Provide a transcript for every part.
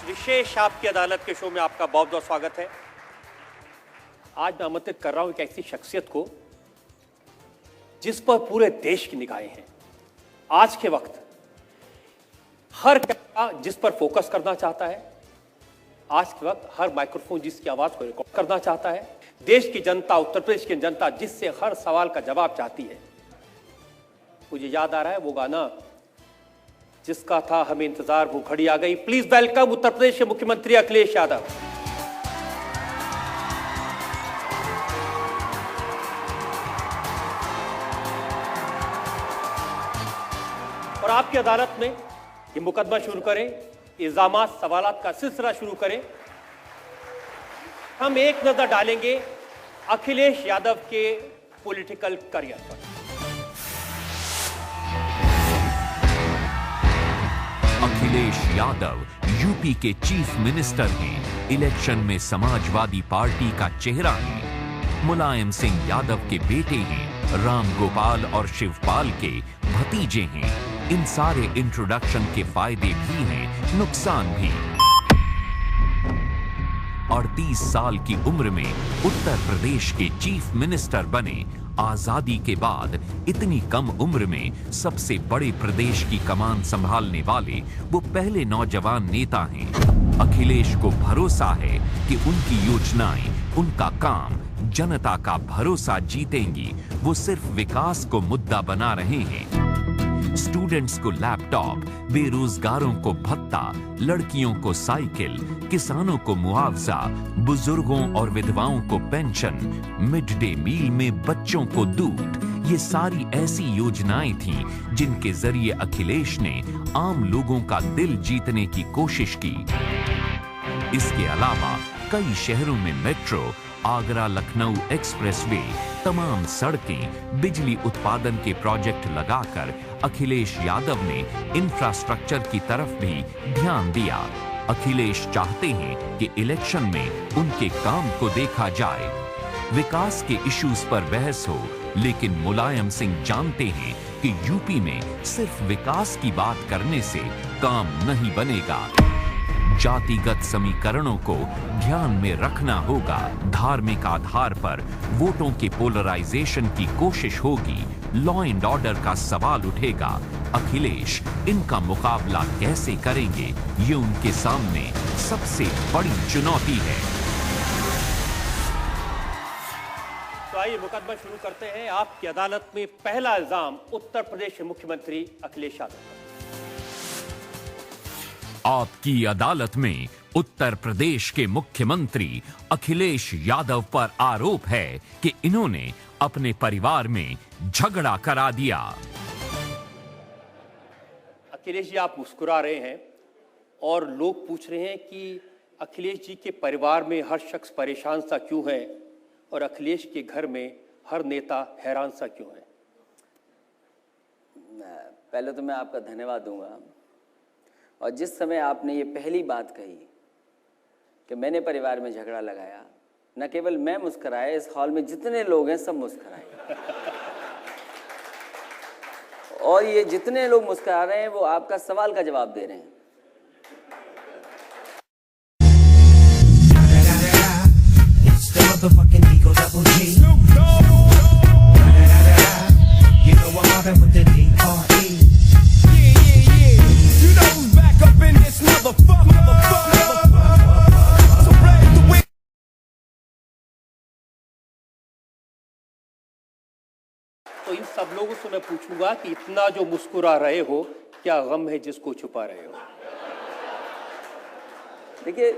विशेष आपकी अदालत के शो में आपका बहुत बहुत स्वागत है। आज मैं आमंत्रित कर रहा हूं एक ऐसी शख्सियत को जिस पर पूरे देश की निगाहें हैं। आज के वक्त हर कैमरा जिस पर फोकस करना चाहता है, आज के वक्त हर माइक्रोफोन जिसकी आवाज को रिकॉर्ड करना चाहता है, देश की जनता, उत्तर प्रदेश की जनता जिससे हर सवाल का जवाब चाहती है। मुझे याद आ रहा है वो गाना जिसका था हमें इंतजार, वो घड़ी आ गई। प्लीज वेलकम उत्तर प्रदेश के मुख्यमंत्री अखिलेश यादव। और आपकी अदालत में ये मुकदमा शुरू करें, इल्जामात सवालात का सिलसिला शुरू करें। हम एक नजर डालेंगे अखिलेश यादव के पॉलिटिकल करियर पर। अखिलेश यादव यूपी के चीफ मिनिस्टर हैं, इलेक्शन में समाजवादी पार्टी का चेहरा हैं, मुलायम सिंह यादव के बेटे हैं, राम गोपाल और शिवपाल के भतीजे हैं। इन सारे इंट्रोडक्शन के फायदे भी हैं, नुकसान भी। 38 साल की उम्र में उत्तर प्रदेश के चीफ मिनिस्टर बने। आजादी के बाद इतनी कम उम्र में सबसे बड़े प्रदेश की कमान संभालने वाले वो पहले नौजवान नेता हैं। अखिलेश को भरोसा है कि उनकी योजनाएं, उनका काम जनता का भरोसा जीतेंगी। वो सिर्फ विकास को मुद्दा बना रहे हैं। स्टूडेंट्स को लैपटॉप, बेरोजगारों को भत्ता, लड़कियों को साइकिल, किसानों को मुआवजा, बुजुर्गों और विधवाओं को पेंशन, मिड डे मील में बच्चों को दूध, ये सारी ऐसी योजनाएं थीं जिनके जरिए अखिलेश ने आम लोगों का दिल जीतने की कोशिश की। इसके अलावा कई शहरों में मेट्रो, आगरा लखनऊ एक्सप्रेसवे, तमाम सड़कें, बिजली उत्पादन के प्रोजेक्ट लगाकर अखिलेश यादव ने इंफ्रास्ट्रक्चर की तरफ भी ध्यान दिया। अखिलेश चाहते हैं कि इलेक्शन में उनके काम को देखा जाए। विकास के इश्यूज पर बहस हो, लेकिन मुलायम सिंह जानते हैं कि यूपी में सिर्फ विकास की बात करने से काम नहीं बनेगा। जातिगत समीकरणों को ध्यान में रखना होगा। धार्मिक आधार पर वोटों के पोलराइजेशन की कोशिश होगी। लॉ एंड ऑर्डर का सवाल उठेगा। अखिलेश इनका मुकाबला कैसे करेंगे, ये उनके सामने सबसे बड़ी चुनौती है। तो आइए मुकदमा शुरू करते हैं। आपकी अदालत में पहला इल्जाम उत्तर प्रदेश के मुख्यमंत्री अखिलेश यादव पर। आपकी अदालत में उत्तर प्रदेश के मुख्यमंत्री अखिलेश यादव पर आरोप है कि इन्होंने अपने परिवार में झगड़ा करा दिया। अखिलेश जी, आप मुस्कुरा रहे हैं और लोग पूछ रहे हैं कि अखिलेश जी के परिवार में हर शख्स परेशान सा क्यों है और अखिलेश के घर में हर नेता हैरान सा क्यों है। पहले तो मैं आपका धन्यवाद दूंगा। और जिस समय आपने ये पहली बात कही कि मैंने परिवार में झगड़ा लगाया, न केवल मैं मुस्कुराया, इस हॉल में जितने लोग हैं सब मुस्कुराए। और ये जितने लोग मुस्कुरा रहे हैं वो आपका सवाल का जवाब दे रहे हैं। तो इन सब लोगों से मैं पूछूंगा कि इतना जो मुस्कुरा रहे हो, क्या गम है जिसको छुपा रहे हो। देखिए,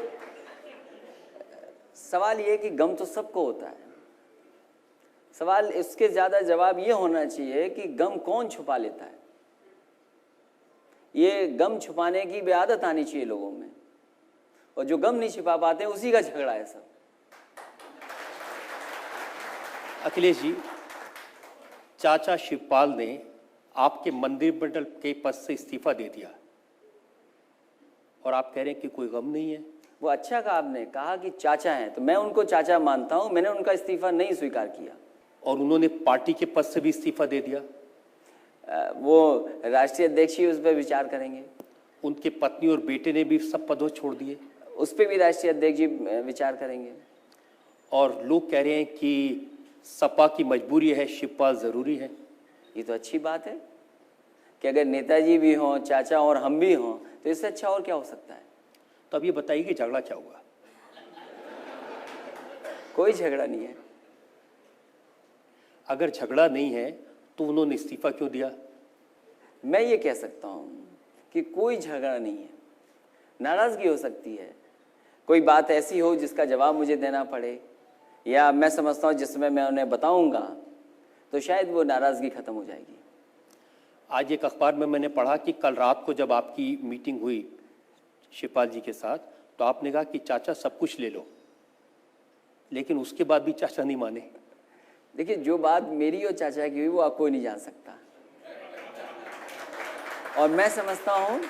सवाल ये कि गम तो सबको होता है। सवाल इसके ज्यादा जवाब ये होना चाहिए कि गम कौन छुपा लेता है। ये गम छुपाने की भी आदत आनी चाहिए लोगों में, और जो गम नहीं छुपा पाते उसी का झगड़ा है सब। अखिलेश जी, चाचा शिवपाल ने आपके मंदिर मंडल के पद से इस्तीफा दे दिया और आप कह रहे हैं कि कोई गम नहीं है। वो अच्छा कहा, आपने कहा कि चाचा हैं, तो मैं उनको चाचा मानता हूं। मैंने उनका इस्तीफा नहीं स्वीकार किया। और उन्होंने पार्टी के पद से भी इस्तीफा दे दिया। वो राष्ट्रीय अध्यक्ष ही उस पर विचार करेंगे। उनके पत्नी और बेटे ने भी सब पदों छोड़ दिए उस पर भी राष्ट्रीय अध्यक्ष जी विचार करेंगे। और लोग कह रहे हैं कि सपा की मजबूरी है, शिवपाल जरूरी है। ये तो अच्छी बात है कि अगर नेताजी भी हों, चाचा और हम भी हों, तो इससे अच्छा और क्या हो सकता है। तो अब ये बताइए कि झगड़ा क्या हुआ? कोई झगड़ा नहीं है। अगर झगड़ा नहीं है तो उन्होंने इस्तीफा क्यों दिया? मैं ये कह सकता हूँ कि कोई झगड़ा नहीं है, नाराजगी हो सकती है, कोई बात ऐसी हो जिसका जवाब मुझे देना पड़े, या मैं समझता हूँ जिस समय मैं उन्हें बताऊंगा तो शायद वो नाराजगी खत्म हो जाएगी। आज एक अखबार में मैंने पढ़ा कि कल रात को जब आपकी मीटिंग हुई शिवपाल जी के साथ, तो आपने कहा कि चाचा सब कुछ ले लो, लेकिन उसके बाद भी चाचा नहीं माने। देखिए, जो बात मेरी और चाचा की हुई वो आप कोई नहीं जान सकता, और मैं समझता हूँ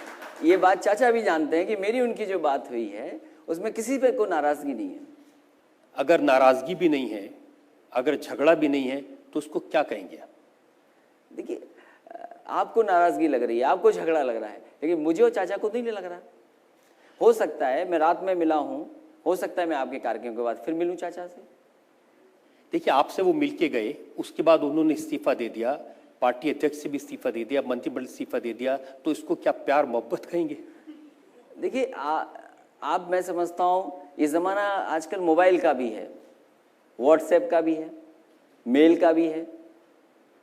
ये बात चाचा भी जानते हैं कि मेरी उनकी जो बात हुई है उसमें किसी पे कोई नाराजगी नहीं है। अगर नाराजगी भी नहीं है, अगर झगड़ा भी नहीं है, तो उसको क्या कहेंगे आप? देखिए, आपको नाराजगी लग रही है, आपको झगड़ा लग रहा है, लेकिन मुझे और चाचा को नहीं लग रहा। हो सकता है मैं रात में मिला हूं, हो सकता है मैं आपके कार्यक्रम के बाद फिर मिलूं चाचा से। देखिए, आपसे वो मिलके गए, उसके बाद उन्होंने इस्तीफा दे दिया, पार्टी अध्यक्ष से भी इस्तीफा दे दिया, मंत्रिमंडल इस्तीफा दे दिया, तो इसको क्या प्यार मोहब्बत कहेंगे? देखिए, आप मैं समझता हूँ ये ज़माना आजकल मोबाइल का भी है, व्हाट्सएप का भी है, मेल का भी है।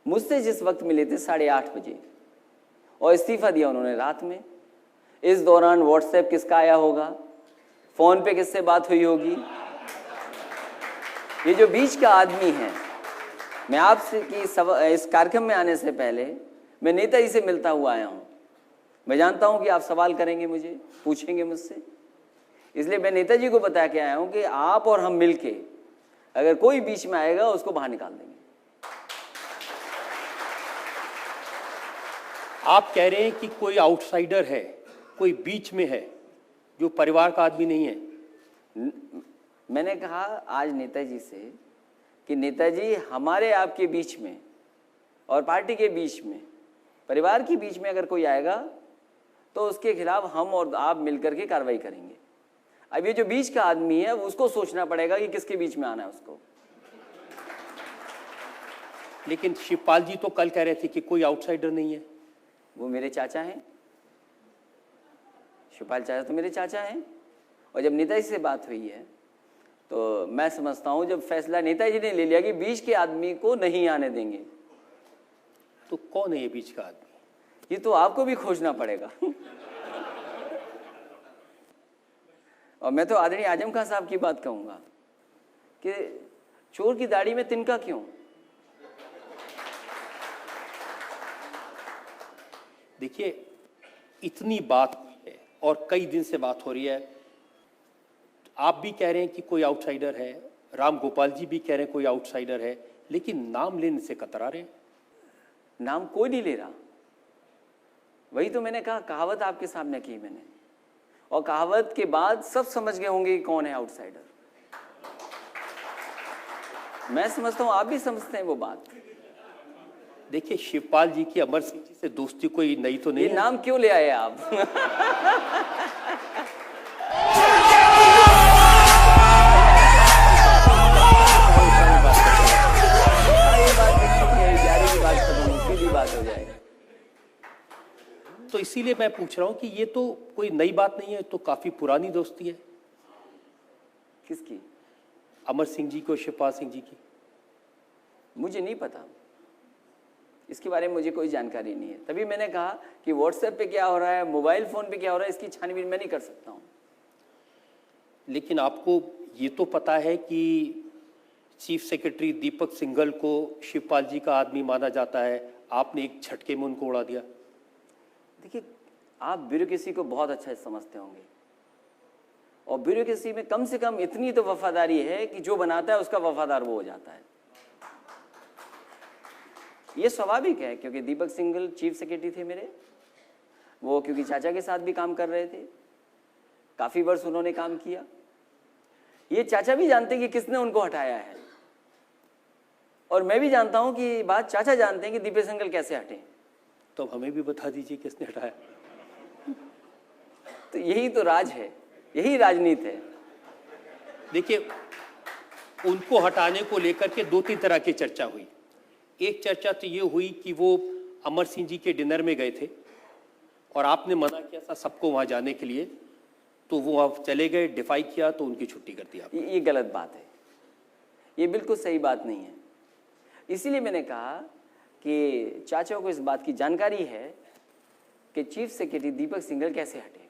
मुझसे जिस वक्त मिले थे 8:30 बजे, और इस्तीफा दिया उन्होंने रात में। इस दौरान व्हाट्सएप किसका आया होगा, फ़ोन पे किससे बात हुई होगी? ये जो बीच का आदमी है, मैं आपसे कि इस कार्यक्रम में आने से पहले मैं नेताजी से मिलता हुआ आया हूँ। मैं जानता हूँ कि आप सवाल करेंगे, मुझे पूछेंगे मुझसे, इसलिए मैं नेताजी को बता के आया हूँ कि आप और हम मिलके अगर कोई बीच में आएगा उसको बाहर निकाल देंगे। आप कह रहे हैं कि कोई आउटसाइडर है, कोई बीच में है, जो परिवार का आदमी नहीं है। मैंने कहा आज नेताजी से कि नेताजी, हमारे आपके बीच में और पार्टी के बीच में, परिवार के बीच में अगर कोई आएगा तो उसके खिलाफ हम और आप मिलकर के कार्रवाई करेंगे। अब ये जो बीच का आदमी है उसको सोचना पड़ेगा कि किसके बीच में आना है उसको। लेकिन शिवपाल जी तो कल कह रहे थे कि कोई आउटसाइडर नहीं है। वो मेरे चाचा हैं, शिवपाल चाचा तो मेरे चाचा हैं, और जब नेताजी से बात हुई है तो मैं समझता हूँ जब फैसला नेताजी ने ले लिया कि बीच के आदमी को नहीं आने देंगे, तो कौन है ये बीच का आदमी? ये तो आपको भी खोजना पड़ेगा। और मैं तो आदरणीय आजम खान साहब की बात कहूंगा कि चोर की दाढ़ी में तिनका क्यों? देखिए, इतनी बात हुई है और कई दिन से बात हो रही है। आप भी कह रहे हैं कि कोई आउटसाइडर है, राम गोपाल जी भी कह रहे हैं कोई आउटसाइडर है, लेकिन नाम लेने से कतरा रहे हैं। नाम कोई नहीं ले रहा। वही तो मैंने कहा, कहावत आपके सामने की मैंने, और कहावत के बाद सब समझ गए होंगे कि कौन है आउटसाइडर। मैं समझता हूं आप भी समझते हैं वो बात। देखिए, शिवपाल जी की अमर सिंह जी से दोस्ती कोई नई तो नहीं ये है। नाम क्यों ले आए आप? बात हो जाएगी। तो इसीलिए मैं पूछ रहा हूं कि ये तो कोई नई बात नहीं है, तो काफी पुरानी दोस्ती है। किसकी? अमर सिंह जी को, शिवपाल सिंह जी की? मुझे नहीं पता, इसके बारे में मुझे कोई जानकारी नहीं है। तभी मैंने कहा कि व्हाट्सएप पे क्या हो रहा है, मोबाइल फोन पे क्या हो रहा है, इसकी छानबीन मैं नहीं कर सकता हूं। लेकिन आपको ये तो पता है कि चीफ सेक्रेटरी दीपक सिंघल को शिवपाल जी का आदमी माना जाता है, आपने एक झटके में उनको उड़ा दिया। देखिए, आप ब्यूरोक्रेसी को बहुत अच्छा समझते होंगे, और ब्यूरोक्रेसी में कम से कम इतनी तो वफादारी है कि जो बनाता है उसका वफादार वो हो जाता है। ये स्वाभाविक है, क्योंकि दीपक सिंघल चीफ सेक्रेटरी थे मेरे, वो क्योंकि चाचा के साथ भी काम कर रहे थे, काफी वर्ष उन्होंने काम किया। ये चाचा भी जानते हैं कि किसने उनको हटाया है, और मैं भी जानता हूं कि बात चाचा जानते हैं कि दीपक सिंघल कैसे हटे। तो हमें भी बता दीजिए किसने हटाया। तो यही तो राज है, यही राजनीति है। देखिए, उनको हटाने को लेकर के दो तीन तरह की चर्चा हुई। एक चर्चा तो ये हुई कि वो अमर सिंह जी के डिनर में गए थे और आपने मना किया था सबको वहां जाने के लिए, तो वो वहां चले गए, डिफाई किया, तो उनकी छुट्टी कर दी आपने। ये गलत बात है, ये बिल्कुल सही बात नहीं है। इसीलिए मैंने कहा कि चाचा को इस बात की जानकारी है कि चीफ सेक्रेटरी दीपक सिंघल कैसे हटे।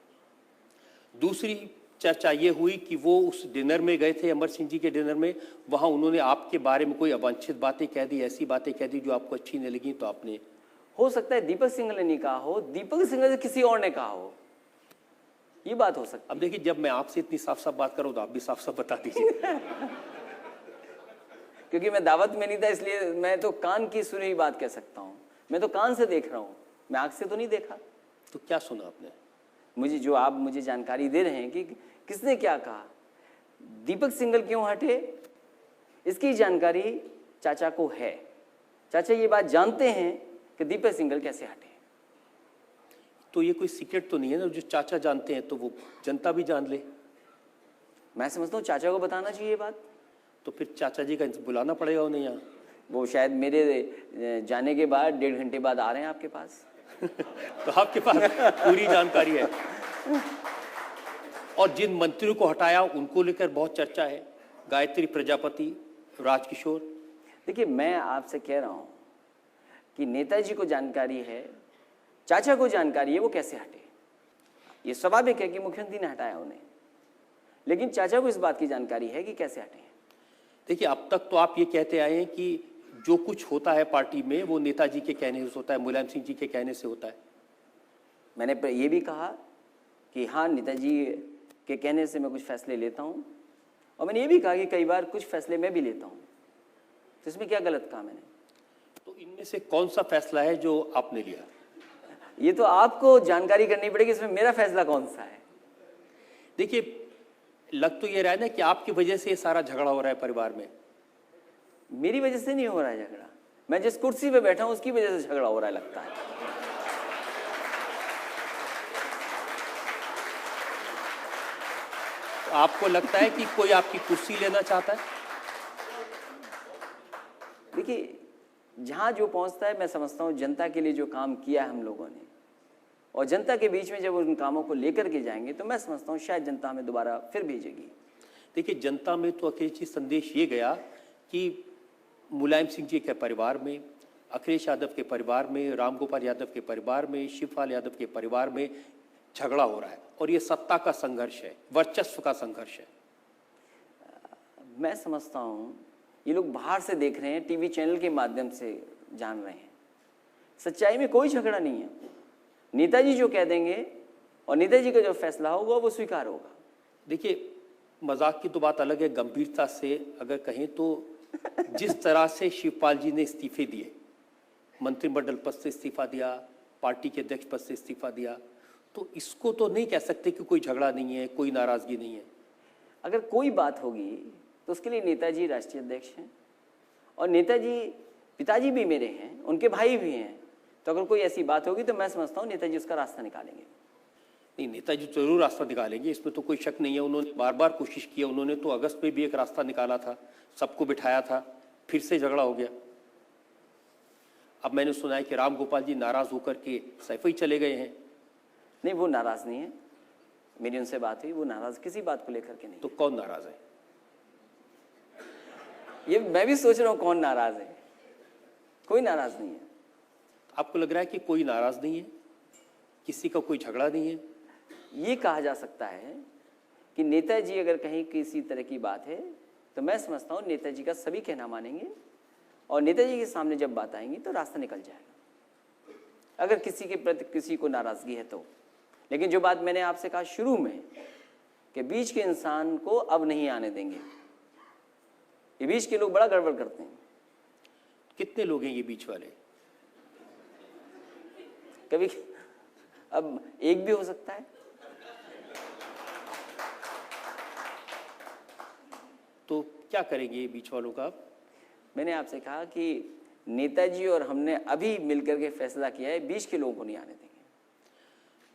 दूसरी चर्चा ये हुई कि वो उस डिनर में गए थे, अमर सिंह जी के डिनर में, वहां उन्होंने आपके बारे में कोई अवांछित बातें कह दी, ऐसी बातें कह दी जो आपको अच्छी नहीं लगी, तो आपने, हो सकता है दीपक सिंघल ने नहीं कहा हो, दीपक सिंघल से किसी और ने कहा हो, ये बात हो सकती है। अब देखिए, जब मैं आपसे इतनी साफ साफ बात करूं तो आप भी साफ साफ बता दीजिए। क्योंकि मैं दावत में नहीं था, इसलिए मैं तो कान की सुनी हुई बात कह सकता हूँ। मैं तो कान से देख रहा हूँ, मैं आंख से तो नहीं देखा। तो क्या सुना आपने? मुझे जो आप मुझे जानकारी दे रहे हैं कि किसने क्या कहा, दीपक सिंघल क्यों हटे, इसकी जानकारी चाचा को है। चाचा ये बात जानते हैं कि दीपक सिंघल कैसे हटे। तो ये कोई सीक्रेट तो नहीं है ना, जो चाचा जानते हैं तो वो जनता भी जान ले। मैं समझता हूँ चाचा को बताना चाहिए ये बात। तो फिर चाचा जी का बुलाना पड़ेगा उन्हें यहाँ। वो शायद मेरे जाने के बाद 1.5 घंटे बाद आ रहे हैं आपके पास। तो आपके पास पूरी जानकारी है। और जिन मंत्रियों को हटाया उनको लेकर बहुत चर्चा है, गायत्री प्रजापति, राजकिशोर। देखिए, मैं आपसे कह रहा हूँ कि नेताजी को जानकारी है, चाचा को जानकारी है वो कैसे हटे। ये स्वाभाविक है कि मुख्यमंत्री ने हटाया उन्हें, लेकिन चाचा को इस बात की जानकारी है कि कैसे हटे। देखिए, अब तक तो आप ये कहते आए हैं कि जो कुछ होता है पार्टी में वो नेताजी के कहने से होता है, मुलायम सिंह जी के कहने से होता है। मैंने ये भी कहा कि हाँ, नेताजी के कहने से मैं कुछ फैसले लेता हूँ, और मैंने ये भी कहा कि कई बार कुछ फैसले मैं भी लेता हूँ। तो इसमें क्या गलत कहा मैंने? तो इनमें से कौन सा फैसला है जो आपने लिया? ये तो आपको जानकारी करनी पड़ेगी, इसमें मेरा फैसला कौन सा है। देखिए, लग तो ये रहा है ना कि आपकी वजह से ये सारा झगड़ा हो रहा है परिवार में। मेरी वजह से नहीं हो रहा है झगड़ा, मैं जिस कुर्सी पे बैठा हूं उसकी वजह से झगड़ा हो रहा है लगता है। तो आपको लगता है कि कोई आपकी कुर्सी लेना चाहता है? देखिए, जहां जो पहुंचता है, मैं समझता हूं जनता के लिए जो काम किया है हम लोगों ने, और जनता के बीच में जब उन कामों को लेकर के जाएंगे, तो मैं समझता हूं शायद जनता हमें दोबारा फिर भेजेगी। देखिए, जनता में तो अखिलेश जी संदेश ये गया कि मुलायम सिंह जी के परिवार में, अखिलेश यादव के परिवार में, रामगोपाल यादव के परिवार में, शिवपाल यादव के परिवार में झगड़ा हो रहा है, और ये सत्ता का संघर्ष है, वर्चस्व का संघर्ष है। मैं समझता हूं ये लोग बाहर से देख रहे हैं, टीवी चैनल के माध्यम से जान रहे हैं। सच्चाई में कोई झगड़ा नहीं है। नेताजी जो कह देंगे और नेताजी का जो फैसला होगा वो स्वीकार होगा। देखिए, मजाक की तो बात अलग है, गंभीरता से अगर कहें तो जिस तरह से शिवपाल जी ने इस्तीफे दिए, मंत्रिमंडल पद से इस्तीफा दिया, पार्टी के अध्यक्ष पद से इस्तीफा दिया, तो इसको तो नहीं कह सकते कि कोई झगड़ा नहीं है, कोई नाराजगी नहीं है। अगर कोई बात होगी तो उसके लिए नेताजी राष्ट्रीय अध्यक्ष हैं, और नेताजी पिताजी भी मेरे हैं, उनके भाई भी हैं। तो अगर कोई ऐसी बात होगी तो मैं समझता हूँ नेताजी उसका रास्ता निकालेंगे। नहीं, नेताजी जरूर रास्ता निकालेंगे, इसमें तो कोई शक नहीं है। उन्होंने बार बार कोशिश की है, उन्होंने तो अगस्त में भी एक रास्ता निकाला था, सबको बिठाया था, फिर से झगड़ा हो गया। अब मैंने सुना है कि रामगोपाल जी नाराज होकर के सैफई चले गए हैं। नहीं, वो नाराज नहीं है, मेरी उनसे बात हुई, वो नाराज किसी बात को लेकर के नहीं। तो कौन नाराज है? ये मैं भी सोच रहा हूँ कौन नाराज है। कोई नाराज नहीं है। आपको लग रहा है कि कोई नाराज नहीं है, किसी का कोई झगड़ा नहीं है? ये कहा जा सकता है कि नेताजी अगर कहीं किसी तरह की बात है तो मैं समझता हूँ नेताजी का सभी कहना मानेंगे, और नेताजी के सामने जब बात आएंगी तो रास्ता निकल जाएगा, अगर किसी के प्रति किसी को नाराजगी है तो। लेकिन जो बात मैंने आपसे कहा शुरू में कि बीच के इंसान को अब नहीं आने देंगे, ये बीच के लोग बड़ा गड़बड़ करते हैं। कितने लोग हैं ये बीच वाले? कभी अब एक भी हो सकता है। तो क्या करेंगे ये बीच वालों का? मैंने आपसे कहा कि नेताजी और हमने अभी मिलकर के फैसला किया है, बीच के लोगों को नहीं आने देंगे।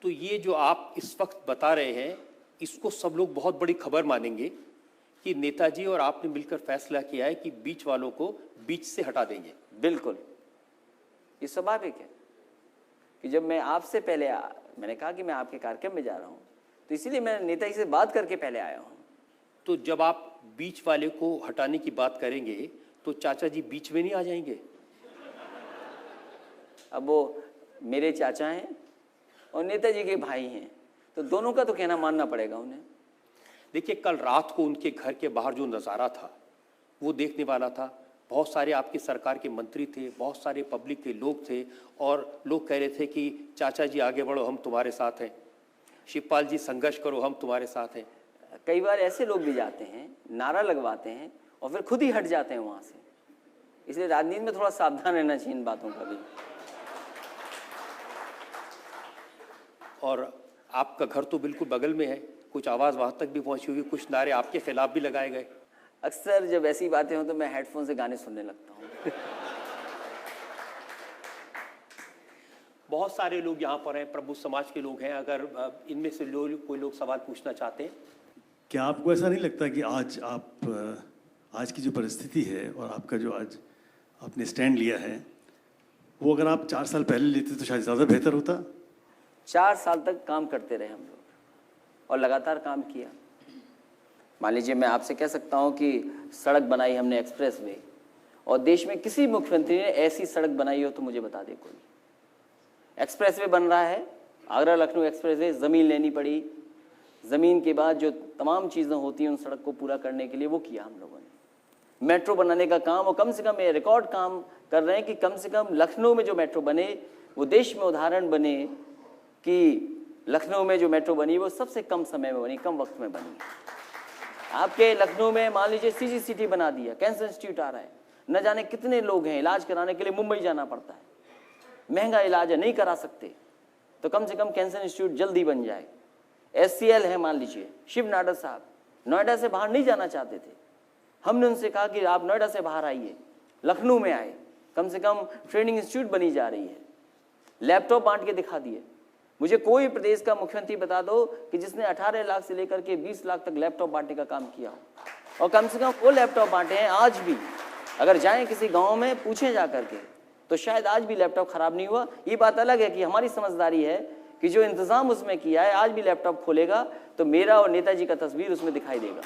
तो ये जो आप इस वक्त बता रहे हैं, इसको सब लोग बहुत बड़ी खबर मानेंगे कि नेताजी और आपने मिलकर फैसला किया है कि बीच वालों को बीच से हटा देंगे। बिल्कुल, ये स्वाभाविक है कि जब मैं आपसे पहले मैंने कहा कि मैं आपके कार्यक्रम में जा रहा हूँ, तो इसीलिए मैं नेताजी से बात करके पहले आया हूँ। तो जब आप बीच वाले को हटाने की बात करेंगे तो चाचा जी बीच में नहीं आ जाएंगे? अब वो मेरे चाचा हैं और नेताजी के भाई हैं, तो दोनों का तो कहना मानना पड़ेगा उन्हें। देखिए, कल रात को उनके घर के बाहर जो नज़ारा था वो देखने वाला था। बहुत सारे आपकी सरकार के मंत्री थे, बहुत सारे पब्लिक के लोग थे और लोग कह रहे थे कि चाचा जी आगे बढ़ो, हम तुम्हारे साथ हैं, शिवपाल जी संघर्ष करो, हम तुम्हारे साथ हैं। कई बार ऐसे लोग भी जाते हैं, नारा लगवाते हैं और फिर खुद ही हट जाते हैं वहाँ से। इसलिए राजनीति में थोड़ा सावधान रहना चाहिए इन बातों का भी। और आपका घर तो बिल्कुल बगल में है, कुछ आवाज़ वहाँ तक भी पहुँची हुई, कुछ नारे आपके खिलाफ भी लगाए गए। अक्सर जब ऐसी बातें हों तो मैं हेडफोन से गाने सुनने लगता हूँ। बहुत सारे लोग यहाँ पर हैं, प्रबुद्ध समाज के लोग हैं। अगर इनमें से कोई लोग सवाल पूछना चाहते हैं। क्या आपको ऐसा नहीं लगता कि आज की जो परिस्थिति है और आपका जो आज आपने स्टैंड लिया है, वो अगर आप 4 साल पहले लेते तो शायद ज़्यादा बेहतर होता? 4 साल तक काम करते रहे हम लोग और लगातार काम किया। मान लीजिए मैं आपसे कह सकता हूँ कि सड़क बनाई हमने, एक्सप्रेस वे, और देश में किसी मुख्यमंत्री ने ऐसी सड़क बनाई हो तो मुझे बता दे कोई। एक्सप्रेस वे बन रहा है, आगरा लखनऊ एक्सप्रेस वे, ज़मीन लेनी पड़ी, ज़मीन के बाद जो तमाम चीज़ें होती हैं उन सड़क को पूरा करने के लिए वो किया हम लोगों ने। मेट्रो बनाने का काम, और कम से कम ये रिकॉर्ड काम कर रहे हैं कि कम से कम लखनऊ में जो मेट्रो बने वो देश में उदाहरण बने कि लखनऊ में जो मेट्रो बनी वो सबसे कम समय में बनी, कम वक्त में बनी। आपके लखनऊ में मान लीजिए CGCT बना दिया, कैंसर इंस्टीट्यूट आ रहा है, न जाने कितने लोग हैं इलाज कराने के लिए मुंबई जाना पड़ता है, महंगा इलाज है, नहीं करा सकते, तो कम से कम कैंसर इंस्टीट्यूट जल्दी बन जाए। SCL है, मान लीजिए शिव नाडर साहब नोएडा से बाहर नहीं जाना चाहते थे, हमने उनसे कहा कि आप नोएडा से बाहर आइए, लखनऊ में आए, कम से कम ट्रेनिंग इंस्टीट्यूट बनी जा रही है, लैपटॉप बांट के दिखा दिए। मुझे कोई प्रदेश का मुख्यमंत्री बता दो कि जिसने 18 लाख से लेकर के 20 लाख तक लैपटॉप बांटने का काम किया हो, और कम से कम वो लैपटॉप बांटे हैं आज भी। अगर जाएं किसी गांव में पूछें जा करके तो शायद आज भी लैपटॉप खराब नहीं हुआ। ये बात अलग है कि हमारी समझदारी है कि जो इंतजाम उसमें किया है, आज भी लैपटॉप खोलेगा तो मेरा और नेताजी का तस्वीर उसमें दिखाई देगा।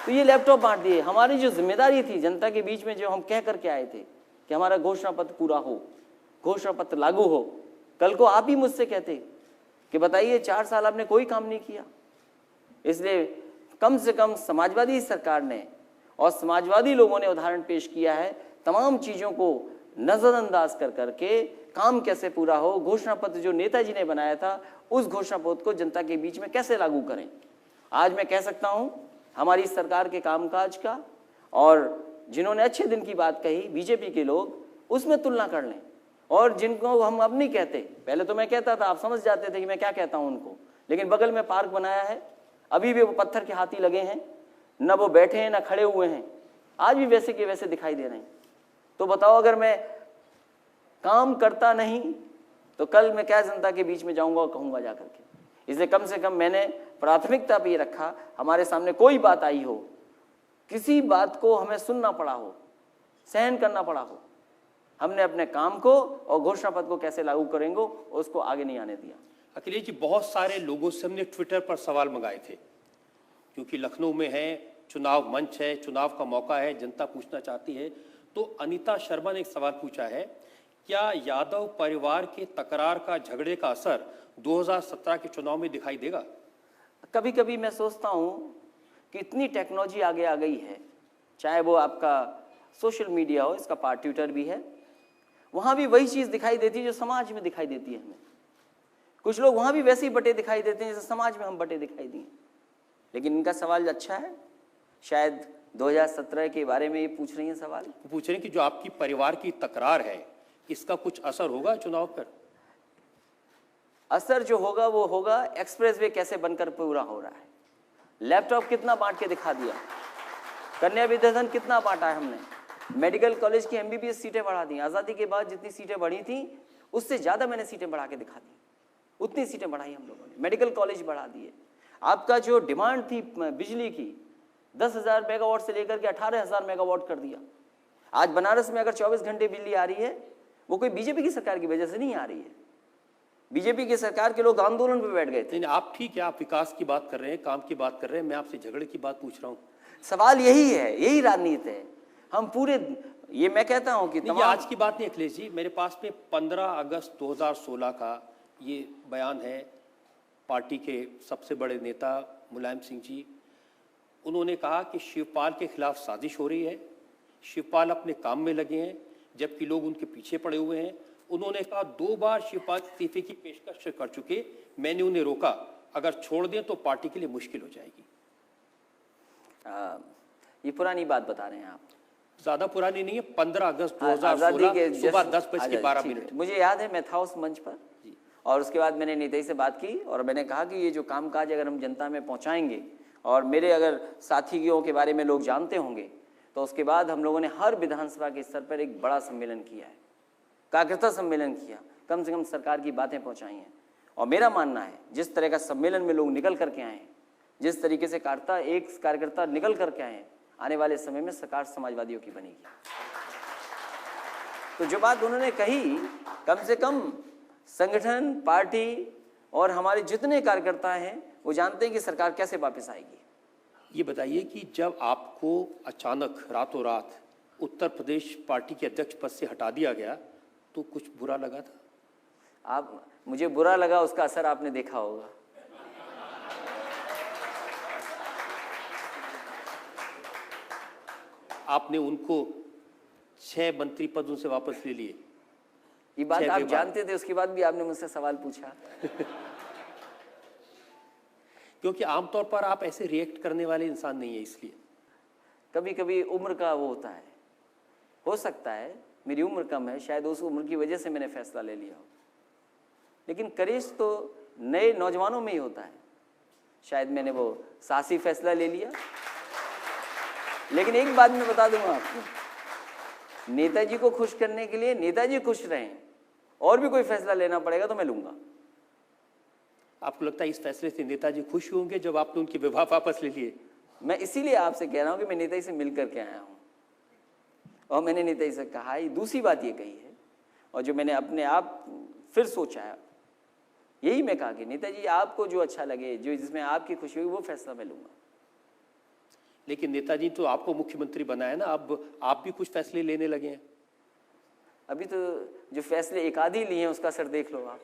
तो ये लैपटॉप बांट दिए। हमारी जो जिम्मेदारी थी जनता के बीच में, जो हम कह करके आए थे कि हमारा घोषणा पत्र पूरा हो, घोषणा पत्र लागू हो, कल को आप ही मुझसे कहते कि बताइए 4 साल आपने कोई काम नहीं किया। इसलिए कम से कम समाजवादी सरकार ने और समाजवादी लोगों ने उदाहरण पेश किया है, तमाम चीज़ों को नज़रअंदाज कर करके काम कैसे पूरा हो, घोषणा पत्र जो नेताजी ने बनाया था उस घोषणा पत्र को जनता के बीच में कैसे लागू करें। आज मैं कह सकता हूं हमारी सरकार के कामकाज का और जिन्होंने अच्छे दिन की बात कही बीजेपी के लोग, उसमें तुलना कर लें, और जिनको हम अब नहीं कहते, पहले तो मैं कहता था, आप समझ जाते थे कि मैं क्या कहता हूं उनको, लेकिन बगल में पार्क बनाया है, अभी भी वो पत्थर के हाथी लगे हैं, न वो बैठे हैं न खड़े हुए हैं, आज भी वैसे के वैसे दिखाई दे रहे हैं। तो बताओ, अगर मैं काम करता नहीं तो कल मैं क्या जनता के बीच में जाऊंगा और कहूंगा जाकर के। इसलिए कम से कम मैंने प्राथमिकता पे रखा, हमारे सामने कोई बात आई हो, किसी बात को हमें सुनना पड़ा हो, सहन करना पड़ा हो, हमने अपने काम को और घोषणा पत्र को कैसे लागू करेंगे उसको आगे नहीं आने दिया। अखिलेश जी, बहुत सारे लोगों से हमने ट्विटर पर सवाल मंगाए थे, क्योंकि लखनऊ में है, चुनाव मंच है, चुनाव का मौका है, जनता पूछना चाहती है। तो अनीता शर्मा ने एक सवाल पूछा है, क्या यादव परिवार के तकरार का, झगड़े का असर 2017 के चुनाव में दिखाई देगा? कभी कभी मैं सोचता हूं कि इतनी टेक्नोलॉजी आगे आ गई है, चाहे वो आपका सोशल मीडिया हो, इसका पार्ट ट्विटर भी है, वहां भी वही चीज दिखाई देती है जो समाज में दिखाई देती है हमें। कुछ लोग वहां भी वैसे ही बटे दिखाई देते हैं जैसे समाज में हम बटे दिखाई दिए। लेकिन इनका सवाल अच्छा है, शायद 2017 के बारे में ये पूछ रही हैं सवाल, पूछ रहे हैं कि जो आपकी परिवार की तकरार है इसका कुछ असर होगा चुनाव पर? असर जो होगा वो होगा, एक्सप्रेसवे कैसे बनकर पूरा हो रहा है, लैपटॉप कितना बांट के दिखा दिया, कन्या विद्याधन कितना बांटा है हमने, मेडिकल कॉलेज की MBBS सीटें बढ़ा दी, आज़ादी के बाद जितनी सीटें बढ़ी थी उससे ज़्यादा मैंने सीटें बढ़ा के दिखा दी। उतनी सीटें बढ़ाई हम लोगों ने, मेडिकल कॉलेज बढ़ा दिए। आपका जो डिमांड थी बिजली की 10,000 मेगावाट से लेकर के 18,000 मेगावाट कर दिया। आज बनारस में अगर 24 घंटे बिजली आ रही है वो कोई बीजेपी की सरकार की वजह से नहीं आ रही है, बीजेपी की सरकार के लोग आंदोलन पे बैठ गए थे। नहीं, आप ठीक है, आप विकास की बात कर रहे हैं, काम की बात कर रहे हैं, मैं आपसे झगड़े की बात पूछ रहा हूँ। सवाल यही है, यही राजनीति है। हम पूरे ये मैं कहता हूं कि ये आज की बात नहीं अखिलेश जी, मेरे पास में 15 अगस्त 2016 का ये बयान है पार्टी के सबसे बड़े नेता मुलायम सिंह जी। उन्होंने कहा कि शिवपाल के खिलाफ साजिश हो रही है, शिवपाल अपने काम में लगे हैं जबकि लोग उनके पीछे पड़े हुए हैं। उन्होंने कहा 2 बार शिवपाल इस्तीफे की पेशकश कर चुके, मैंने उन्हें रोका, अगर छोड़ दें तो पार्टी के लिए मुश्किल हो जाएगी। ये पुरानी बात बता रहे हैं आप, ज्यादा पुरानी नहीं है, 15 अगस्त 2016 सुबह 10:12। मुझे याद है, मैं था उस मंच पर और उसके बाद मैंने नेताजी से बात की और मैंने कहा कि ये जो कामकाज अगर हम जनता में पहुंचाएंगे और मेरे अगर साथियों के बारे में लोग जानते होंगे तो उसके बाद हम लोगों ने हर विधानसभा के स्तर पर एक बड़ा सम्मेलन किया है, कार्यकर्ता सम्मेलन किया, कम से कम सरकार की बातें पहुंचाई हैं। और मेरा मानना है जिस तरह का सम्मेलन में लोग निकल करके आए हैं, जिस तरीके से कार्यकर्ता निकल करके आए हैं, आने वाले समय में सरकार समाजवादियों की बनेगी। तो जो बात उन्होंने कही, कम से कम संगठन, पार्टी और हमारे जितने कार्यकर्ता हैं वो जानते हैं कि सरकार कैसे वापस आएगी। ये बताइए कि जब आपको अचानक रातों रात उत्तर प्रदेश पार्टी के अध्यक्ष पद से हटा दिया गया तो कुछ बुरा लगा था? मुझे बुरा लगा, उसका असर आपने देखा होगा। आपने उनको 6 मंत्री पद उनसे वापस ले लिए। ये बात आप जानते थे, उसके बाद भी आपने मुझसे सवाल पूछा। क्योंकि आमतौर पर आप ऐसे रिएक्ट करने वाले इंसान नहीं है, इसलिए। कभी कभी उम्र का वो होता है, हो सकता है मेरी उम्र कम है, शायद उस उम्र की वजह से मैंने फैसला ले लिया हो, लेकिन करेज तो नए नौजवानों में ही होता है। शायद मैंने वो साहसी फैसला ले लिया। लेकिन एक बात मैं बता दूंगा आपको, नेताजी को खुश करने के लिए, नेताजी खुश रहें और भी कोई फैसला लेना पड़ेगा तो मैं लूंगा। आपको लगता है इस फैसले से नेताजी खुश होंगे जब आपने उनके विवाह वापस ले लिए? मैं इसीलिए आपसे कह रहा हूं कि मैं नेताजी से मिल करके आया हूं और मैंने नेताजी से कहा है। दूसरी बात ये कही है और जो मैंने अपने आप फिर सोचा है, यही मैं कहा कि नेताजी आपको जो अच्छा लगे, जो जिसमें आपकी खुशी हुई, वो फैसला मैं लूंगा। लेकिन नेताजी तो आपको मुख्यमंत्री बनाया ना, अब आप भी कुछ फैसले लेने लगे हैं। अभी तो जो फैसले एक आधी लिए हैं उसका असर देख लो आप।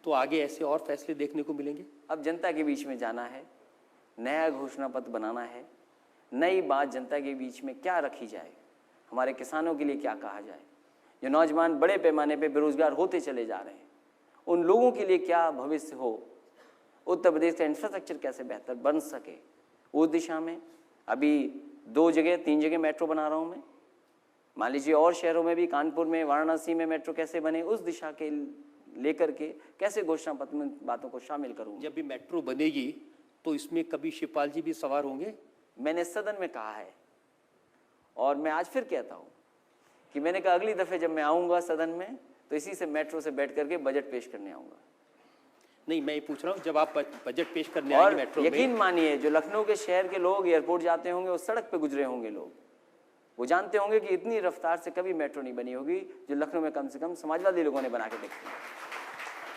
तो आगे ऐसे और फैसले देखने को मिलेंगे? अब जनता के बीच में जाना है, नया घोषणा पत्र बनाना है, नई बात जनता के बीच में क्या रखी जाए, हमारे किसानों के लिए क्या कहा जाए, जो नौजवान बड़े पैमाने पे बेरोजगार होते चले जा रहे हैं उन लोगों के लिए क्या भविष्य हो, उत्तर प्रदेश का इंफ्रास्ट्रक्चर कैसे बेहतर बन सके, उस दिशा में अभी 2 जगह 3 जगह मेट्रो बना रहा हूँ मैं। मान लीजिए और शहरों में भी, कानपुर में, वाराणसी में मेट्रो कैसे बने, उस दिशा के लेकर के कैसे घोषणा पत्र में बातों को शामिल करूँ। जब भी मेट्रो बनेगी तो इसमें कभी शिवपाल जी भी सवार होंगे? मैंने सदन में कहा है और मैं आज फिर कहता हूँ कि मैंने कहा अगली दफे जब मैं आऊँगा सदन में तो इसी से मेट्रो से बैठ करके बजट पेश करने आऊँगा। नहीं, मैं ये पूछ रहा हूँ जब आप बजट पेश करने आएंगे मेट्रो में, यकीन मानिए जो लखनऊ के शहर के लोग एयरपोर्ट जाते होंगे, उस सड़क पे गुजरे होंगे लोग, वो जानते होंगे कि इतनी रफ्तार से कभी मेट्रो नहीं बनी होगी जो लखनऊ में कम से कम समाजवादी लोगों ने बना के देखी है।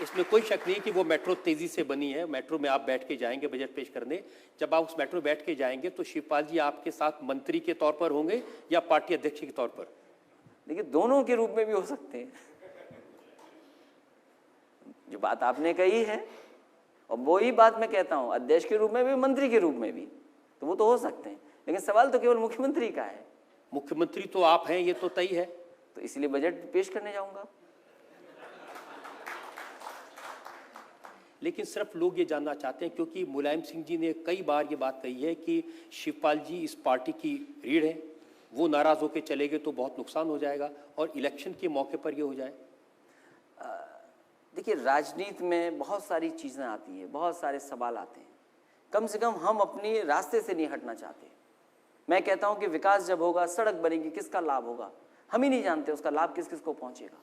इसमें कोई शक नहीं कि वो मेट्रो तेजी से बनी है। मेट्रो में आप बैठ के जाएंगे बजट पेश करने, जब आप उस मेट्रो बैठ के जाएंगे तो शिवपाल जी आपके साथ मंत्री के तौर पर होंगे या पार्टी अध्यक्ष के तौर पर? देखिए, दोनों के रूप में भी हो सकते हैं। जो बात आपने कही है और वो ही बात मैं कहता हूं, अध्यक्ष के रूप में भी, मंत्री के रूप में भी, तो वो तो हो सकते हैं। लेकिन सवाल तो केवल मुख्यमंत्री का है। मुख्यमंत्री तो आप हैं, ये तो तय है। तो इसलिए बजट पेश करने जाऊंगा। लेकिन सिर्फ लोग ये जानना चाहते हैं, क्योंकि मुलायम सिंह जी ने कई बार ये बात कही है कि शिवपाल जी इस पार्टी की रीढ़ है, वो नाराज होकर चले गए तो बहुत नुकसान हो जाएगा और इलेक्शन के मौके पर ये हो जाए। देखिए, राजनीति में बहुत सारी चीज़ें आती हैं, बहुत सारे सवाल आते हैं। कम से कम हम अपने रास्ते से नहीं हटना चाहते। मैं कहता हूं कि विकास जब होगा, सड़क बनेगी, किसका लाभ होगा हम ही नहीं जानते, उसका लाभ किस किस को पहुंचेगा।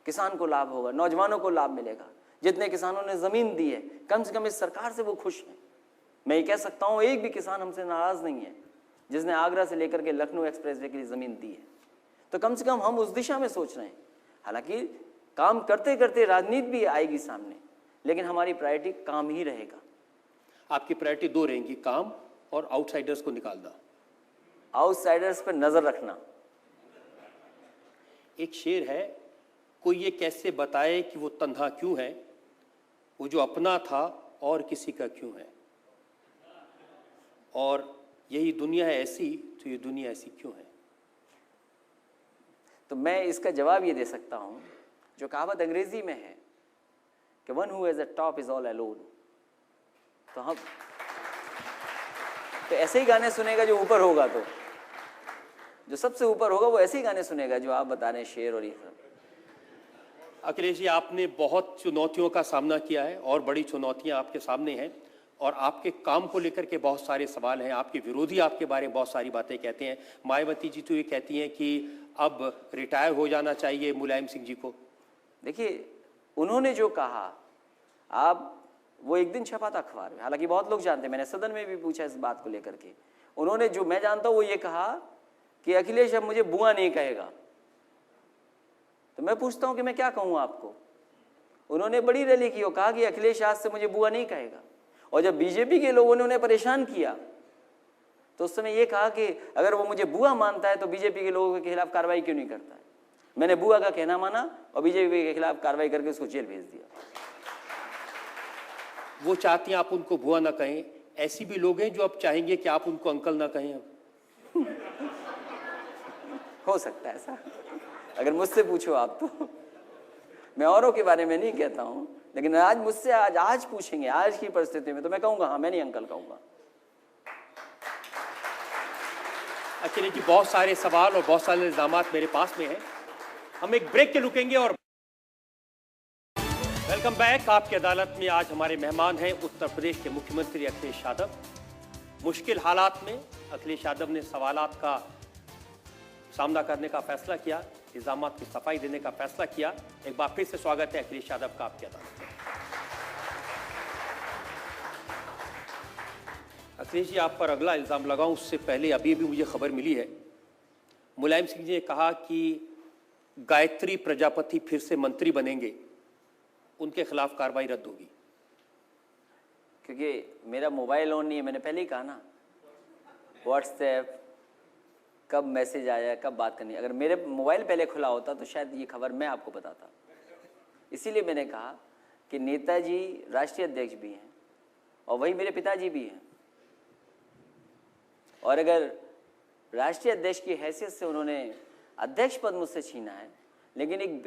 किसान को लाभ होगा, नौजवानों को लाभ मिलेगा। जितने किसानों ने ज़मीन दी है कम से कम इस सरकार से वो खुश हैं। मैं ये कह सकता हूँ एक भी किसान हमसे नाराज़ नहीं है जिसने आगरा से लेकर के लखनऊ एक्सप्रेसवे के लिए ज़मीन दी है। तो कम से कम हम उस दिशा में सोच रहे हैं। हालांकि काम करते करते राजनीति भी आएगी सामने, लेकिन हमारी प्रायोरिटी काम ही रहेगा। आपकी प्रायोरिटी दो रहेंगी, काम और आउटसाइडर्स को निकालना। आउटसाइडर्स पर नज़र रखना। एक शेर है, कोई ये कैसे बताए कि वो तन्हा क्यों है, वो जो अपना था और किसी का क्यों है। और यही दुनिया है ऐसी, तो ये दुनिया ऐसी क्यों है। तो मैं इसका जवाब ये दे सकता हूँ, जो कहावत अंग्रेजी में है कि one who is a top is all alone. तो हम तो ऐसे ही गाने सुनेगा जो ऊपर होगा, तो जो सबसे ऊपर होगा वो ऐसे ही गाने सुनेगा जो आप बता रहे हैं, शेर और ये सब। अखिलेश जी, आपने बहुत चुनौतियों का सामना किया है और बड़ी चुनौतियां आपके सामने हैं, और आपके काम को लेकर के बहुत सारे सवाल हैं। आपके विरोधी आपके बारे में बहुत सारी बातें कहते हैं। मायावती जी तो ये कहती हैं कि अब रिटायर हो जाना चाहिए मुलायम सिंह जी को। देखिए, उन्होंने जो कहा, आप वो एक दिन छपा था अखबार में, हालांकि बहुत लोग जानते हैं, मैंने सदन में भी पूछा इस बात को लेकर के। उन्होंने, जो मैं जानता हूँ, वो ये कहा कि अखिलेश अब मुझे बुआ नहीं कहेगा। तो मैं पूछता हूँ कि मैं क्या कहूँ आपको। उन्होंने बड़ी रैली की और कहा कि अखिलेश आज से मुझे बुआ नहीं कहेगा। और जब बीजेपी के लोगों ने उन्हें परेशान किया तो उस समय ये कहा कि अगर वो मुझे बुआ मानता है तो बीजेपी के लोगों के खिलाफ कार्रवाई क्यों नहीं करता है। मैंने बुआ का कहना माना और बीजेपी के खिलाफ कार्रवाई करके उसको जेल भेज दिया। वो चाहती हैं आप उनको बुआ ना कहें। ऐसी भी लोग हैं जो अब चाहेंगे कि आप उनको अंकल ना कहें। अब हो सकता है ऐसा, अगर मुझसे पूछो आप तो। मैं औरों के बारे में नहीं कहता हूं, लेकिन आज मुझसे आज पूछेंगे आज की परिस्थिति में तो मैं कहूंगा हाँ, मैं नहीं अंकल कहूंगा। अखिलेश जी, बहुत सारे सवाल और बहुत सारे इल्जामात मेरे पास में हैं। हम एक ब्रेक के रुकेंगे और वेलकम बैक। आपकी अदालत में आज हमारे मेहमान हैं उत्तर प्रदेश के मुख्यमंत्री अखिलेश यादव। मुश्किल हालात में अखिलेश यादव ने सवालात का सामना करने का फैसला किया, इल्जामात की सफाई देने का फैसला किया। एक बार फिर से स्वागत है अखिलेश यादव का आपकी अदालत में। अखिलेश जी, आप पर अगला इल्जाम लगाऊं उससे पहले अभी भी मुझे खबर मिली है, मुलायम सिंह जी ने कहा कि गायत्री प्रजापति फिर से मंत्री बनेंगे, उनके खिलाफ कार्रवाई रद्द होगी। क्योंकि मेरा मोबाइल ऑन नहीं है, मैंने पहले ही कहा ना। व्हाट्सएप कब मैसेज आया, कब बात करनी, अगर मेरे मोबाइल पहले खुला होता तो शायद ये खबर मैं आपको बताता। इसीलिए मैंने कहा कि नेताजी राष्ट्रीय अध्यक्ष भी हैं और वही मेरे पिताजी भी हैं, और अगर राष्ट्रीय अध्यक्ष की हैसियत से उन्होंने अध्यक्ष पद मुझसे छीना है, लेकिन एक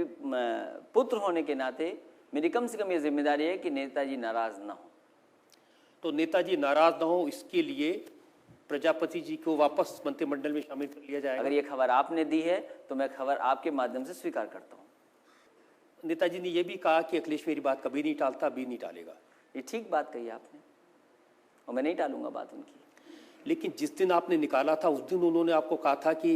पुत्र होने के नाते मेरी कम से कम ये जिम्मेदारी है कि नेताजी नाराज ना हो। तो नेताजी नाराज ना हो, इसके लिए प्रजापति जी को वापस मंत्रिमंडल में शामिल कर लिया जाएगा। अगर ये खबर आपने दी है तो मैं खबर आपके माध्यम से स्वीकार करता हूँ। नेताजी ने यह भी कहा कि अखिलेश मेरी बात कभी नहीं टालता, अभी नहीं टालेगा। ये ठीक बात कही आपने और मैं नहीं टालूंगा बात उनकी। लेकिन जिस दिन आपने निकाला था उस दिन उन्होंने आपको कहा था कि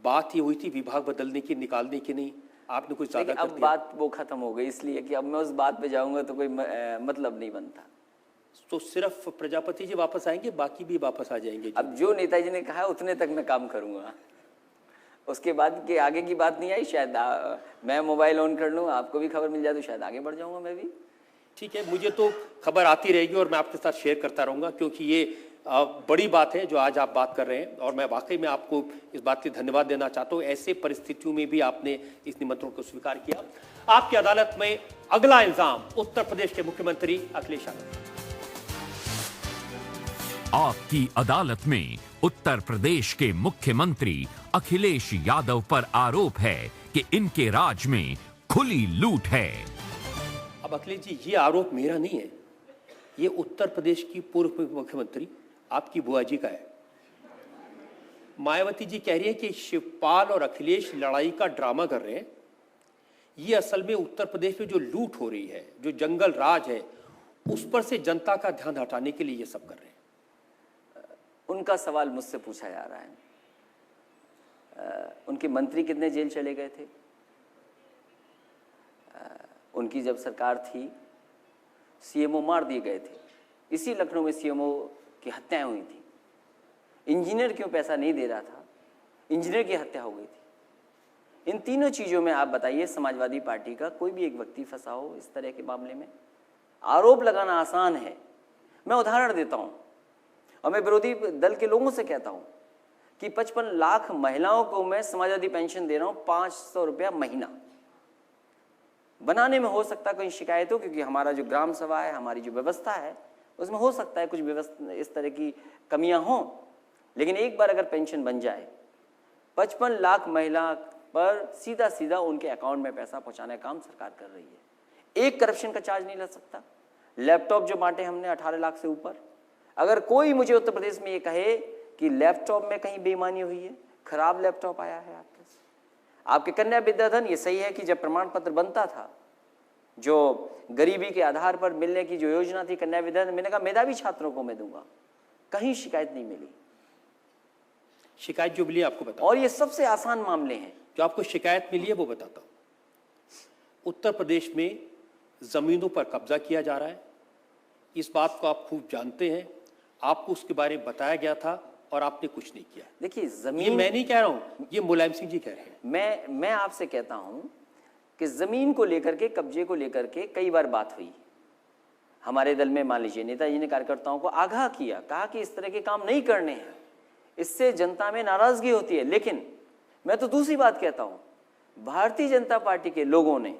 बात ये हुई थी विभाग बदलने की, निकालने की नहीं। आपने कुछ ज्यादा कर दिया। अब बात वो खत्म हो गई, इसलिए कि अब मैं उस बात पे जाऊंगा तो कोई मतलब नहीं बनता। तो सिर्फ प्रजापति जी वापस आएंगे, बाकी भी वापस आ जाएंगे? अब जो नेताजी ने कहा उतने तक मैं काम करूंगा, उसके बाद के आगे की बात नहीं आई। शायद मैं मोबाइल ऑन कर लूँ, आपको भी खबर मिल जाए तो शायद आगे बढ़ जाऊंगा मैं भी। ठीक है, मुझे तो खबर आती रहेगी और मैं आपके साथ शेयर करता रहूंगा, क्योंकि ये बड़ी बात है जो आज आप बात कर रहे हैं, और मैं वाकई में आपको इस बात के लिए धन्यवाद देना चाहता हूँ। ऐसे परिस्थितियों में भी आपने इस निमंत्रण को स्वीकार किया। आपकी अदालत में अगला इल्जाम उत्तर प्रदेश के मुख्यमंत्री अखिलेश यादव। आपकी अदालत में उत्तर प्रदेश के मुख्यमंत्री अखिलेश यादव पर आरोप है कि इनके राज में खुली लूट है। अब अखिलेश जी, ये आरोप मेरा नहीं है, ये उत्तर प्रदेश की पूर्व मुख्यमंत्री आपकी बुआ जी का है। मायावती जी कह रही है कि शिवपाल और अखिलेश लड़ाई का ड्रामा कर रहे हैं। ये असल में उत्तर प्रदेश में जो लूट हो रही है, जो जंगल राज है, उस पर से जनता का ध्यान हटाने के लिए ये सब कर रहे हैं। उनका सवाल मुझसे पूछा जा रहा है। उनके मंत्री कितने जेल चले गए थे, उनकी जब सरकार थी, सीएमओ मार दिए गए थे। इसी लखनऊ में सीएमओ की हत्याएं हुई थी। इंजीनियर क्यों पैसा नहीं दे रहा था, इंजीनियर की हत्या हो गई थी। इन तीनों चीज़ों में आप बताइए, समाजवादी पार्टी का कोई भी एक व्यक्ति फंसा हो इस तरह के मामले में? आरोप लगाना आसान है। मैं उदाहरण देता हूँ और मैं विरोधी दल के लोगों से कहता हूँ कि 55 लाख महिलाओं को मैं समाजवादी पेंशन दे रहा हूँ, 500 रुपया महीना। बनाने में हो सकता है कोई शिकायत हो, क्योंकि हमारा जो ग्राम सभा है, हमारी जो व्यवस्था है, उसमें हो सकता है कुछ व्यवस्था इस तरह की कमियां हों, लेकिन एक बार अगर पेंशन बन जाए, 55 लाख महिला पर सीधा सीधा उनके अकाउंट में पैसा पहुंचाने का काम सरकार कर रही है। एक करप्शन का चार्ज नहीं लग सकता। लैपटॉप जो बांटे हमने 18 लाख से ऊपर, अगर कोई मुझे उत्तर प्रदेश में ये कहे कि लैपटॉप में कहीं बेईमानी हुई है, खराब लैपटॉप आया है आपके कन्या विद्याधन, ये सही है कि जब प्रमाण पत्र बनता था, जो गरीबी के आधार पर मिलने की जो योजना थी कन्या विद्याधन, मैंने कहा मेधावी छात्रों को मैं दूंगा, कहीं शिकायत नहीं मिली। शिकायत जो मिली आपको बताओ, और ये सबसे आसान मामले हैं। जो आपको शिकायत मिली है वो बताता हूं। उत्तर प्रदेश में जमीनों पर कब्जा किया जा रहा है, इस बात को आप खूब जानते हैं, आपको उसके बारे में बताया गया था और आपने कुछ नहीं किया। देखिए, ये जमीन, मैं नहीं कह रहा हूं, ये मुलायम सिंह जी कह रहे हैं। मैं आपसे कहता हूं कि जमीन को लेकर के, कब्जे को लेकर के कई बार बात हुई। हमारे दल में मान लीजिए नेताजी ने कार्यकर्ताओं को आगाह किया, कहा कि इस तरह के काम नहीं करने हैं, इससे जनता में नाराजगी होती है। लेकिन मैं तो दूसरी बात कहता हूं, भारतीय जनता पार्टी के लोगों ने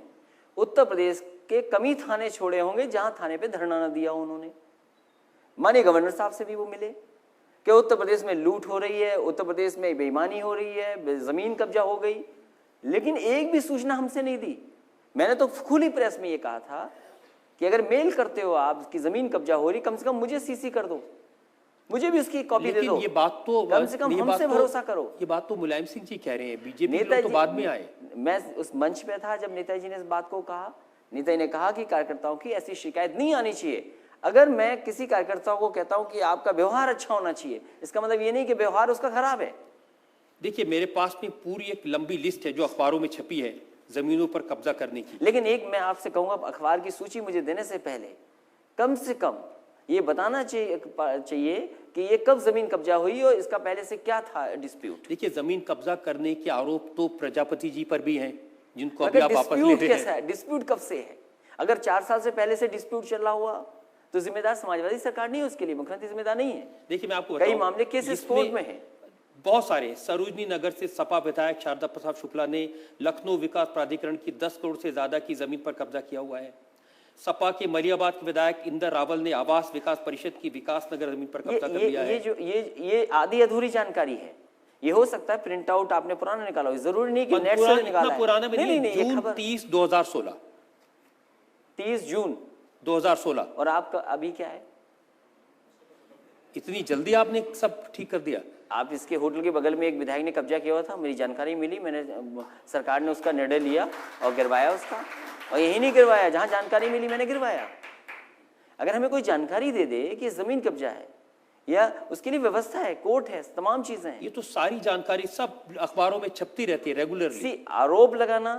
उत्तर प्रदेश के कमी थाने छोड़े होंगे जहां थाने पे धरना न दिया उन्होंने। माननीय गवर्नर साहब से भी वो मिले कि उत्तर प्रदेश में लूट हो रही है, उत्तर प्रदेश में बेईमानी हो रही है, जमीन कब्जा हो गई, लेकिन एक भी सूचना हमसे नहीं दी। मैंने तो खुली प्रेस में ये कहा था कि अगर मेल करते हो आप कि जमीन कब्जा हो रही, कम से कम मुझे सीसी कर दो, मुझे भी उसकी कॉपी दे दो। ये बात तो कम से कम हमसे भरोसा करो। ये बात तो मुलायम सिंह जी कह रहे हैं, बीजेपी लोग तो बाद में आए। मैं उस मंच पे था जब नेताजी ने इस बात को कहा। नेताजी ने कहा कि कार्यकर्ताओं की ऐसी शिकायत नहीं आनी चाहिए। अगर मैं किसी कार्यकर्ताओं को कहता हूं कि आपका व्यवहार अच्छा होना चाहिए, इसका मतलब ये नहीं कि व्यवहार उसका खराब है। देखिए, मेरे पास में पूरी एक लंबी लिस्ट है जो अखबारों में छपी है जमीनों पर कब्जा करने की। लेकिन एक मैं आपसे कहूंगा, अखबार की सूची मुझे देने से पहले कम से कम ये बताना चाहिए कि ये कब जमीन कब्जा हुई और इसका पहले से क्या था डिस्प्यूट। देखिए, जमीन कब्जा करने के आरोप तो प्रजापति जी पर भी हैं, जिनको अभी आप वापस ले रहे हैं। डिस्प्यूट कब से है? अगर 4 साल से पहले से डिस्प्यूट चल रहा हुआ तो जिम्मेदार समाजवादी सरकार नहीं है, उसके लिए मुख्यमंत्री जिम्मेदार नहीं है। देखिए, मैं आपको कई मामले केसेस कोर्ट में है, बहुत सारे। सरोजनी नगर से सपा विधायक शारदा प्रसाद शुक्ला ने लखनऊ विकास प्राधिकरण की 10 करोड़ से ज्यादा की जमीन पर कब्जा किया हुआ है। सपा के मलियाबाद के विधायक इंदर रावल ने आवास विकास परिषद की विकास नगर जमीन पर कब्जा कर लिया है। ये आधी अधूरी जानकारी है। ये हो सकता है प्रिंट आउट आपने पुराना निकाला हो, जरूरी नहीं कि नेट से निकाला है। पुराना नहीं, जून 30 2016 30 जून 2016। और आपका अभी क्या है? इतनी जल्दी आपने सब ठीक कर दिया? आप इसके होटल के बगल में एक विधायक ने कब्जा किया हुआ था, मेरी जानकारी मिली, मैंने सरकार ने उसका निर्णय लिया और गिरवाया उसका। और यही नहीं गिरवाया, जहां जानकारी मिली मैंने गिरवाया। अगर हमें कोई जानकारी दे दे कि जमीन कब्जा है या उसके लिए व्यवस्था है, कोर्ट है, तमाम चीजें हैं। ये तो सारी जानकारी सब अखबारों में छपती रहती है रेगुलरली। आरोप लगाना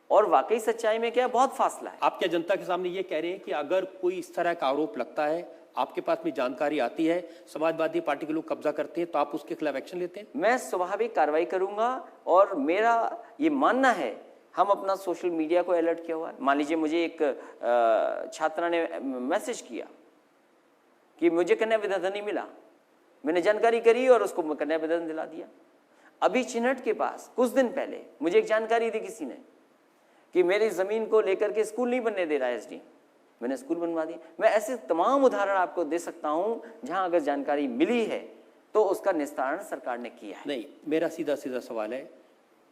और वाकई सच्चाई में क्या बहुत फासला है। आप क्या जनता के सामने ये कह रहे हैं कि अगर कोई इस तरह का आरोप लगता है, आपके पास में जानकारी आती है, समाजवादी पार्टी के लोग कब्जा करते हैं, तो आप उसके खिलाफ एक्शन लेते हैं? मैं स्वाभाविक कार्रवाई करूंगा और मेरा ये मानना है, हम अपना सोशल मीडिया को अलर्ट किया हुआ है। मान लीजिए मुझे एक छात्रा ने मैसेज किया कि मुझे कन्या विद्याधन नहीं मिला, मैंने जानकारी करी और उसको कन्या विद्याधन दिला दिया। अभी चिन्हट के पास कुछ दिन पहले मुझे एक जानकारी दी किसी ने कि मेरी जमीन को लेकर के स्कूल नहीं बनने दे रहा है एसडीएम, मैंने स्कूल बनवा दिया। मैं ऐसे तमाम उदाहरण आपको दे सकता हूं जहां अगर जानकारी मिली है तो उसका निस्तारण सरकार ने किया है। नहीं, मेरा सीधा सीधा सवाल है,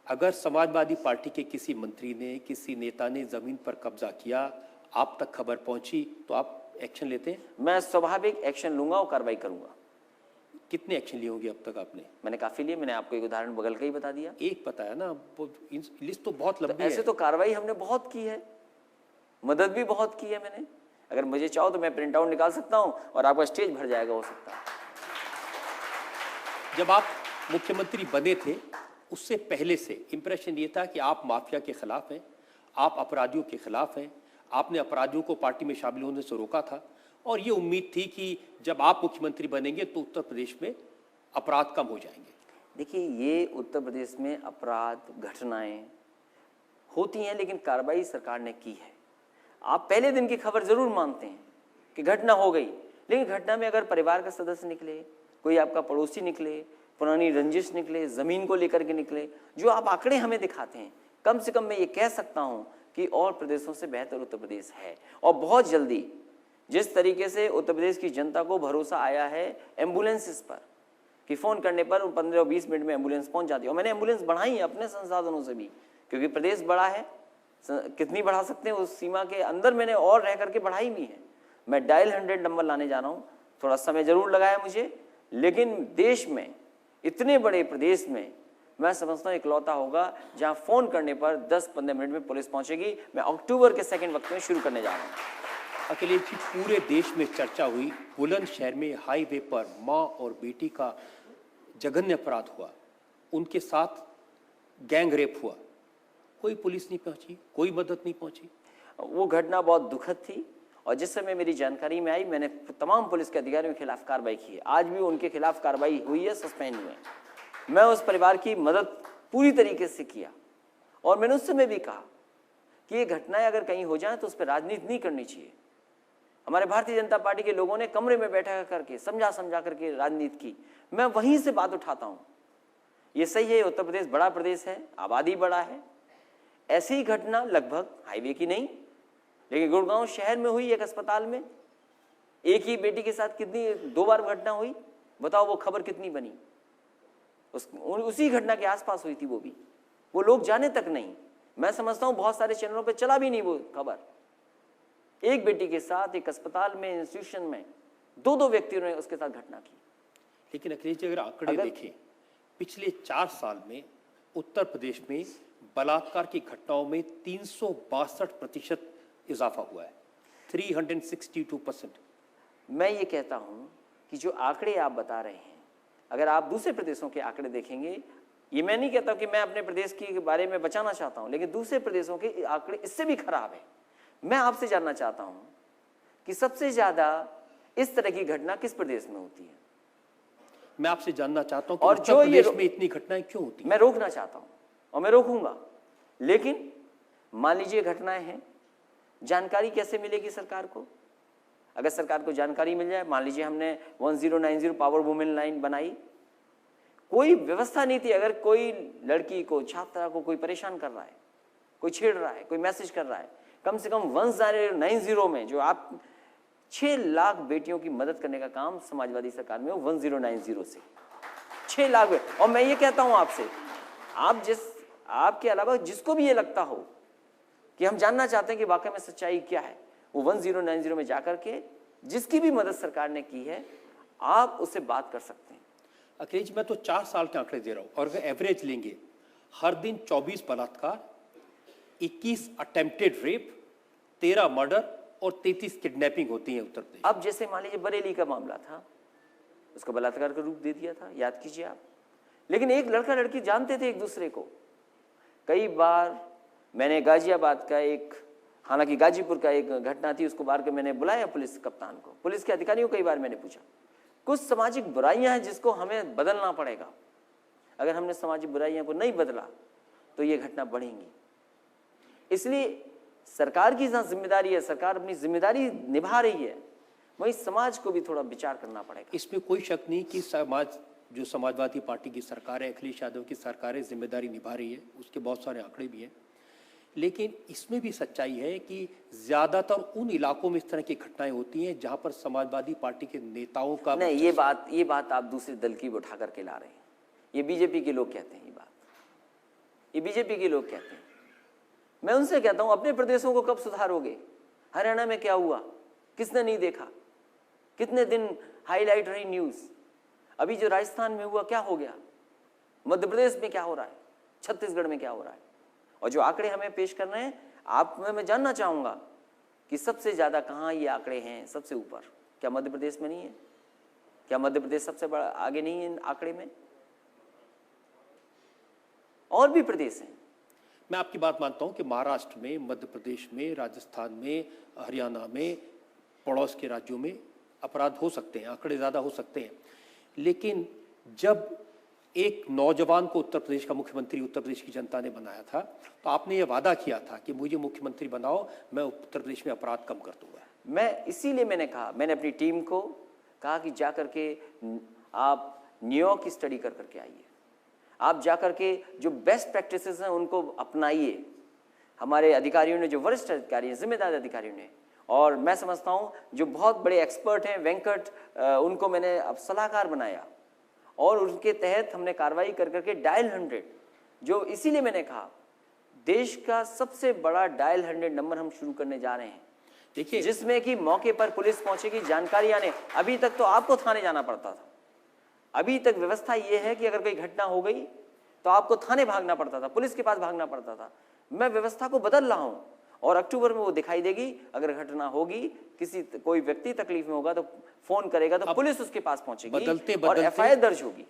अगर समाजवादी पार्टी के किसी मंत्री ने, किसी नेता ने जमीन पर कब्जा किया, आप तक खबर पहुंची, तो आप एक्शन लेते हैं? मैं स्वाभाविक एक्शन लूंगा और कार्रवाई करूंगा। कितने एक्शन लिए होंगे अब तक आपने? मैंने काफी लिए, मैंने आपको एक उदाहरण बगल का ही बता दिया। एक बताया ना, लिस्ट तो बहुत लंबी ऐसे है। तो कार्रवाई हमने बहुत की है, मदद भी बहुत की है मैंने। अगर मुझे चाहो तो मैं प्रिंट आउट निकाल सकता हूं और आपका स्टेज भर जाएगा, हो सकता है। जब आप मुख्यमंत्री बने थे, उससे पहले से इंप्रेशन ये था कि आप माफिया के खिलाफ हैं, आप अपराधियों के खिलाफ हैं, आपने अपराधियों को पार्टी में शामिल होने से रोका था और ये उम्मीद थी कि जब आप मुख्यमंत्री बनेंगे तो उत्तर प्रदेश में अपराध कम हो जाएंगे। देखिए, ये उत्तर प्रदेश में अपराध घटनाएं होती हैं, लेकिन कार्रवाई सरकार ने की है। आप पहले दिन की खबर जरूर मानते हैं कि घटना हो गई, लेकिन घटना में अगर परिवार का सदस्य निकले, कोई आपका पड़ोसी निकले, पुरानी रंजिश निकले, जमीन को लेकर के निकले, जो आप आंकड़े हमें दिखाते हैं, कम से कम मैं ये कह सकता हूं कि और प्रदेशों से बेहतर उत्तर प्रदेश है। और बहुत जल्दी जिस तरीके से उत्तर प्रदेश की जनता को भरोसा आया है एम्बुलेंसेस पर, कि फ़ोन करने पर 15-20 मिनट में एम्बुलेंस पहुंच जाती है, और मैंने एम्बुलेंस बढ़ाई है अपने संसाधनों से भी, क्योंकि प्रदेश बड़ा है, कितनी बढ़ा सकते हैं उस सीमा के अंदर मैंने और रह करके बढ़ाई भी है। मैं डायल 100 नंबर लाने जा रहा हूँ, थोड़ा समय जरूर लगाया मुझे, लेकिन देश में इतने बड़े प्रदेश में मैं समझता हूँ इकलौता होगा जहाँ फ़ोन करने पर 10-15 मिनट में पुलिस पहुँचेगी। मैं अक्टूबर के सेकेंड वक्त में शुरू करने जा रहा हूँ। अखिलेश जी, पूरे देश में चर्चा हुई, बुलंदशहर में हाईवे पर माँ और बेटी का जघन्य अपराध हुआ, उनके साथ गैंग रेप हुआ, कोई पुलिस नहीं पहुंची, कोई मदद नहीं पहुंची। वो घटना बहुत दुखद थी, और जिस समय मेरी जानकारी में आई मैंने तमाम पुलिस के अधिकारियों के खिलाफ कार्रवाई की है। आज भी उनके खिलाफ कार्रवाई हुई है, सस्पेंड हुए हैं। मैं उस परिवार की मदद पूरी तरीके से किया, और मैंने उस समय भी कहा कि ये घटनाएं अगर कहीं हो जाए तो उस पर राजनीति नहीं करनी चाहिए। हमारे भारतीय जनता पार्टी के लोगों ने कमरे में बैठा करके समझा करके राजनीति की, मैं वहीं से बात उठाता हूँ। ये सही है, उत्तर प्रदेश बड़ा प्रदेश है, आबादी बड़ा है, ऐसी ही घटना लगभग हाईवे की नहीं, लेकिन गुड़गांव शहर में हुई एक अस्पताल में, एक ही बेटी के साथ कितनी 2 बार घटना हुई, बताओ वो खबर कितनी बनी। उसी घटना के आसपास हुई थी, वो लोग जाने तक नहीं। मैं समझता हूँ बहुत सारे चैनलों पे चला भी नहीं वो खबर। एक बेटी के साथ एक अस्पताल में, इंस्टीट्यूशन में 2-2 व्यक्तियों ने उसके साथ घटना की। लेकिन अखिलेश जी, अगर आंकड़े देखें, पिछले 4 साल में उत्तर प्रदेश में बलात्कार की घटनाओं में 362% इजाफा हुआ है, 362%। मैं ये कहता हूँ कि जो आंकड़े आप बता रहे हैं, अगर आप दूसरे प्रदेशों के आंकड़े देखेंगे, ये मैं नहीं कहता कि मैं अपने प्रदेश के बारे में बचाना चाहता हूँ, लेकिन दूसरे प्रदेशों के आंकड़े इससे भी खराब है। मैं आपसे जानना चाहता हूँ कि सबसे ज्यादा इस तरह की घटना किस प्रदेश में होती है? मैं आपसे जानना चाहता हूँ कि और उत्तर जो प्रदेश में इतनी घटनाएं क्यों होती हैं? मैं रोकना चाहता हूँ और मैं रोकूंगा, लेकिन मान लीजिए घटनाएं हैं, जानकारी कैसे मिलेगी सरकार को? अगर सरकार को जानकारी मिल जाए, मान लीजिए हमने 1090 पावर वुमेन लाइन बनाई, कोई व्यवस्था नहीं थी, अगर कोई लड़की को, छात्रा को कोई परेशान कर रहा है, कोई छेड़ रहा है, कोई मैसेज कर रहा है, कम से कम 1090 में जो आप 6 लाख बेटियों की मदद करने का काम समाजवादी सरकार में 1090 से 6 लाख। और मैं ये कहता हूं आपसे, आपके अलावा जिसको भी ये लगता हो कि हम जानना चाहते हैं कि वाकई में सच्चाई क्या है, वो 1090 में जाकर के जिसकी भी मदद सरकार ने की है, आप उससे बात कर सकते हैं। अखिलेश, मैं तो 4 साल के आंकड़े दे रहा हूं, और अगर एवरेज लेंगे, हर दिन 24 बलात्कार, 21 अटेम्प्टेड रेप, 13 मर्डर और 33 किडनैपिंग होती है उत्तर प्रदेश। अब जैसे मान लीजिए बरेली का मामला था, उसको बलात्कार का रूप दे दिया था, याद कीजिए आप। लेकिन एक लड़का लड़की जानते थे एक दूसरे को। कई बार मैंने गाजियाबाद का हालांकि गाजीपुर का एक घटना थी, उसको बाहर के मैंने बुलाया पुलिस कप्तान को, पुलिस के अधिकारियों को कई बार मैंने पूछा, कुछ सामाजिक बुराइयां हैं जिसको हमें बदलना पड़ेगा। अगर हमने सामाजिक बुराइयां को नहीं बदला तो ये घटना बढ़ेंगी। इसलिए सरकार की जहां जिम्मेदारी है, सरकार अपनी जिम्मेदारी निभा रही है, वहीं समाज को भी थोड़ा विचार करना पड़ेगा। इसमें कोई शक नहीं कि जो समाजवादी पार्टी की सरकार है, अखिलेश यादव की सरकार है, जिम्मेदारी निभा रही है, उसके बहुत सारे आंकड़े भी हैं। लेकिन इसमें भी सच्चाई है कि ज्यादातर उन इलाकों में इस तरह की घटनाएं होती हैं जहां पर समाजवादी पार्टी के नेताओं का नहीं, ये बात आप दूसरे दल की उठा करके ला रहे हैं। ये बीजेपी के लोग कहते हैं, ये बीजेपी के लोग कहते हैं। मैं उनसे कहता हूं, अपने प्रदेशों को कब सुधारोगे? हरियाणा में क्या हुआ, किसने नहीं देखा? कितने दिन हाईलाइट रही न्यूज? अभी जो राजस्थान में हुआ, क्या हो गया? मध्य प्रदेश में क्या हो रहा है? छत्तीसगढ़ में क्या हो रहा है? और जो आंकड़े हमें पेश कर रहे हैं, मैं जानना चाहूंगा कि सबसे ज्यादा कहां ये आंकड़े हैं सबसे ऊपर? क्या मध्य प्रदेश में नहीं है? क्या मध्य प्रदेश सबसे बड़ा आगे नहीं है इन आंकड़े में? और भी प्रदेश हैं। मैं आपकी बात मानता हूं कि महाराष्ट्र में, मध्य प्रदेश में, राजस्थान में, हरियाणा में, पड़ोस के राज्यों में अपराध हो सकते हैं, आंकड़े ज़्यादा हो सकते हैं, लेकिन जब एक नौजवान को उत्तर प्रदेश का मुख्यमंत्री उत्तर प्रदेश की जनता ने बनाया था, तो आपने ये वादा किया था कि मुझे मुख्यमंत्री बनाओ, मैं उत्तर प्रदेश में अपराध कम कर दूंगा। मैं इसीलिए मैंने अपनी टीम को कहा कि जा करके आप न्यूयॉर्क की स्टडी कर करके आइए, आप जा करके जो बेस्ट प्रैक्टिसेस हैं उनको अपनाइए। हमारे अधिकारियों ने, जो वरिष्ठ अधिकारी हैं, जिम्मेदार अधिकारियों ने, और मैं समझता हूँ जो बहुत बड़े एक्सपर्ट हैं, वेंकट, उनको मैंने अब सलाहकार बनाया और उनके तहत हमने कार्रवाई कर करके डायल 100, जो इसीलिए मैंने कहा देश का सबसे बड़ा डायल 100 नंबर हम शुरू करने जा रहे हैं। देखिए, जिसमें कि मौके पर पुलिस पहुंचेगी, जानकारी आने। अभी तक तो आपको थाने जाना पड़ता था, अभी तक व्यवस्था ये है कि अगर कोई घटना हो गई तो आपको थाने भागना पड़ता था, पुलिस के पास भागना पड़ता था। मैं व्यवस्था को बदल रहा हूं और अक्टूबर में वो दिखाई देगी। अगर घटना होगी, कोई व्यक्ति तकलीफ में होगा तो फोन करेगा तो पुलिस उसके पास पहुंचेगी और एफआईआर दर्ज होगी।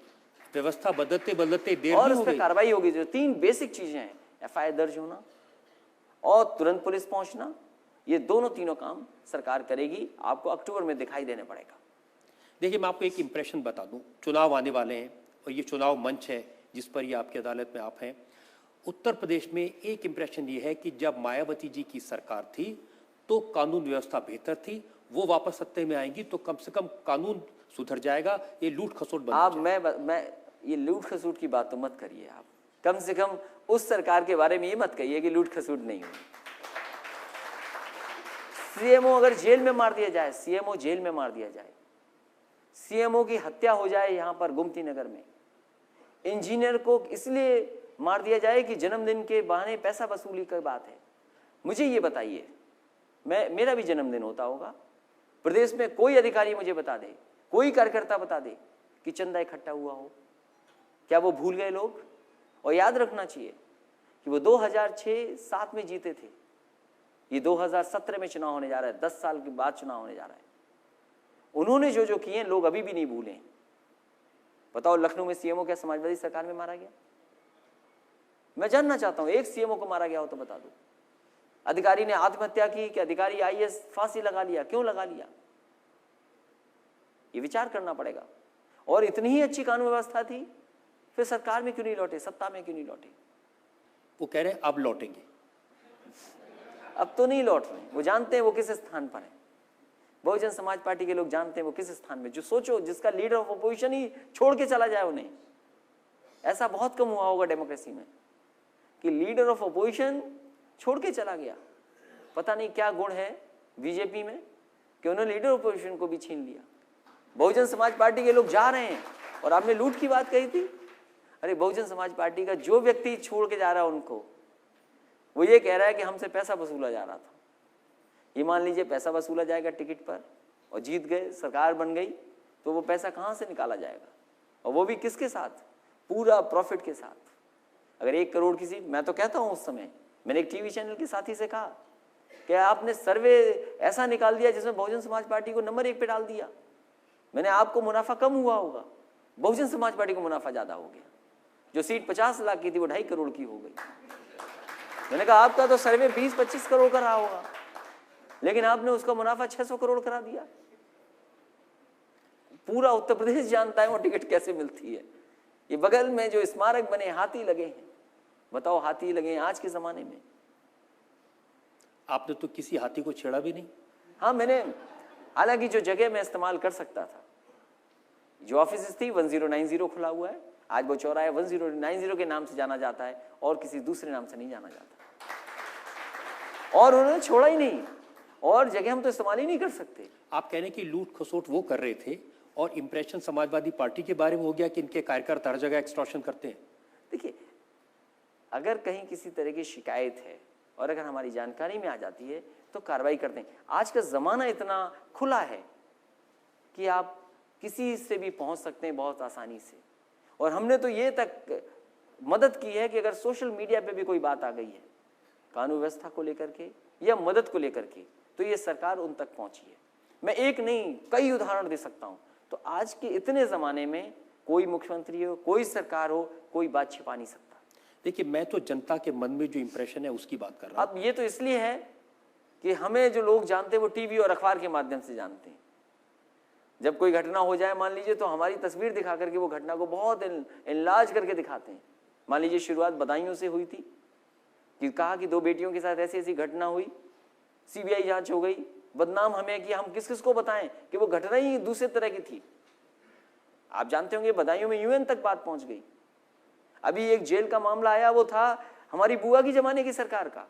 व्यवस्था बदलते बदलते देर और उस पर कार्रवाई होगी। जो 3 बेसिक चीजें हैं, एफआईआर दर्ज होना और तुरंत पुलिस पहुंचना, ये तीनों काम सरकार करेगी। आपको अक्टूबर में दिखाई देने पड़ेगा। देखिए, मैं आपको एक इंप्रेशन बता दूं, चुनाव आने वाले हैं और ये चुनाव मंच है जिस पर ये आपकी अदालत में आप हैं। उत्तर प्रदेश में एक इंप्रेशन ये है कि जब मायावती जी की सरकार थी तो कानून व्यवस्था बेहतर थी, वो वापस सत्ते में आएंगी तो कम से कम कानून सुधर जाएगा, ये लूट खसोट बंद हो जाएगा। मैं ये लूट खसूट की बात तो मत करिए आप, कम से कम उस सरकार के बारे में ये मत कहिए कि लूट खसूट नहीं हुई। सीएमओ अगर जेल में मार दिया जाए, सीएमओ जेल में मार दिया जाए, सीएमओ की हत्या हो जाए यहाँ पर गोमती नगर में, इंजीनियर को इसलिए मार दिया जाए कि जन्मदिन के बहाने पैसा वसूली की बात है। मुझे ये बताइए, मेरा भी जन्मदिन होता होगा, प्रदेश में कोई अधिकारी मुझे बता दे, कोई कार्यकर्ता बता दे कि चंदा इकट्ठा हुआ हो? क्या वो भूल गए लोग? और याद रखना चाहिए कि वो 2006-7 में जीते थे, ये 2017 में चुनाव होने जा रहा है, 10 साल के बाद चुनाव होने जा रहा है। उन्होंने जो किए लोग अभी भी नहीं भूले। बताओ, लखनऊ में सीएमओ क्या समाजवादी सरकार में मारा गया? मैं जानना चाहता हूं, एक सीएमओ को मारा गया हो तो बता दो। अधिकारी ने आत्महत्या की कि अधिकारी आईएएस फांसी लगा लिया? क्यों लगा लिया? ये विचार करना पड़ेगा। और इतनी ही अच्छी कानून व्यवस्था थी, फिर सरकार में क्यों नहीं लौटे, सत्ता में क्यों नहीं लौटे? वो कह रहे हैं अब लौटेंगे। अब तो नहीं लौट रहे। वो जानते हैं वो किस स्थान पर है। बहुजन समाज पार्टी के लोग जानते हैं वो किस स्थान में। जो सोचो, जिसका लीडर ऑफ अपोजिशन ही छोड़ के चला जाए उन्हें, ऐसा बहुत कम हुआ होगा डेमोक्रेसी में कि लीडर ऑफ अपोजिशन छोड़ के चला गया। पता नहीं क्या गुण है बीजेपी में कि उन्होंने लीडर ऑफ अपोजिशन को भी छीन लिया। बहुजन समाज पार्टी के लोग जा रहे हैं। और आपने लूट की बात कही थी, अरे बहुजन समाज पार्टी का जो व्यक्ति छोड़ के जा रहा है उनको, वो ये कह रहा है कि हमसे पैसा वसूला जा रहा था। ये मान लीजिए पैसा वसूला जाएगा टिकट पर और जीत गए, सरकार बन गई, तो वो पैसा कहाँ से निकाला जाएगा? और वो भी किसके साथ? पूरा प्रॉफिट के साथ। अगर 1 करोड़ किसी, मैं तो कहता हूँ, उस समय मैंने एक टीवी चैनल के साथी से कहा कि आपने सर्वे ऐसा निकाल दिया जिसमें बहुजन समाज पार्टी को नंबर 1 पे डाल दिया। मैंने आपको मुनाफा कम हुआ होगा, बहुजन समाज पार्टी को मुनाफा ज्यादा हो गया। जो सीट 50 लाख की थी वो 2.5 करोड़ की हो गई। मैंने कहा आपका तो सर्वे 20-25 करोड़ का रहा होगा, लेकिन आपने उसका मुनाफा 600 करोड़ करा दिया। पूरा उत्तर प्रदेश जानता है वो टिकट कैसे मिलती है। ये बगल में जो स्मारक बने, हाथी लगे हैं। बताओ, हाथी लगे हैं आज के जमाने में? आपने तो किसी हाथी को छेड़ा भी नहीं। हाँ, मैंने, हालांकि जो जगह मैं इस्तेमाल कर सकता था, जो ऑफिस थी 1090 खुला हुआ है, आज वो चौराहा 1090 के नाम से जाना जाता है और किसी दूसरे नाम से नहीं जाना जाता। और उन्होंने छोड़ा ही नहीं, और जगह हम तो इस्तेमाल ही नहीं कर सकते। आप कहने की लूट खसोट वो कर रहे थे और इंप्रेशन समाजवादी पार्टी के बारे में हो गया कि इनके कार्यकर्ता हर जगह एक्सटॉर्शन करते हैं। देखिए, अगर कहीं किसी तरह की शिकायत है और अगर हमारी जानकारी में आ जाती है तो कार्रवाई करते हैं। आज का ज़माना इतना खुला है कि आप किसी से भी पहुंच सकते हैं बहुत आसानी से। और हमने तो ये तक मदद की है कि अगर सोशल मीडिया पे भी कोई बात आ गई है कानून व्यवस्था को लेकर के या मदद को लेकर के, तो ये सरकार उन तक पहुंची है। मैं एक नहीं, कई उदाहरण दे सकता हूं। तो आज के इतने ज़माने में कोई मुख्यमंत्री हो, कोई सरकार हो, कोई बात छिपा नहीं सकता। देखिए, मैं तो जनता के मन में जो इंप्रेशन है उसकी बात कर रहा हूँ। अब ये तो इसलिए है कि हमें जो लोग जानते हैं वो टीवी और अखबार के माध्यम से जानते हैं। जब कोई घटना हो जाए मान लीजिए, तो हमारी तस्वीर दिखा करके वो घटना को बहुत इनलार्ज करके दिखाते हैं। मान लीजिए शुरुआत बदायूं से हुई थी कि कहा कि 2 बेटियों के साथ ऐसी ऐसी घटना हुई, सीबीआई जांच हो गई, बदनाम हमें कि हम किस किस को बताएं कि वो घटना ही दूसरे तरह की थी। आप जानते होंगे बदायूं में यूएन तक बात पहुंच गई। अभी एक जेल का मामला आया, वो था हमारी बुआ की जमाने की सरकार का,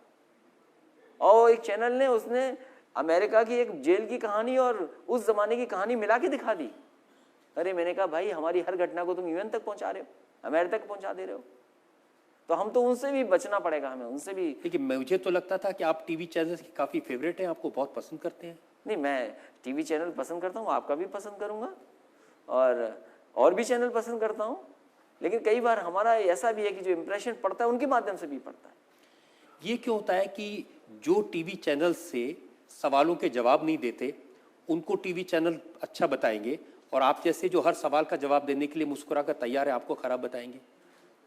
और एक चैनल ने उसने अमेरिका की एक जेल की कहानी और उस जमाने की कहानी मिला के दिखा दी। अरे मैंने कहा भाई, हमारी हर घटना को तुम यूएन तक पहुंचा रहे हो, अमेरिका तक पहुंचा दे रहे हो, तो हम तो उनसे भी बचना पड़ेगा हमें, उनसे भी। देखिए, मुझे तो लगता था कि आप टीवी चैनल की काफी फेवरेट हैं, आपको बहुत पसंद करते हैं। नहीं, मैं टीवी चैनल पसंद करता हूँ, आपका भी पसंद करूंगा और भी चैनल पसंद करता हूँ, लेकिन कई बार हमारा ऐसा भी है कि जो इंप्रेशन पड़ता है उनके माध्यम से भी पड़ता है। ये क्यों होता है कि जो टीवी चैनल से सवालों के जवाब नहीं देते उनको टीवी चैनल अच्छा बताएंगे, और आप जैसे जो हर सवाल का जवाब देने के लिए मुस्कुरा कर तैयार है, आपको खराब बताएंगे?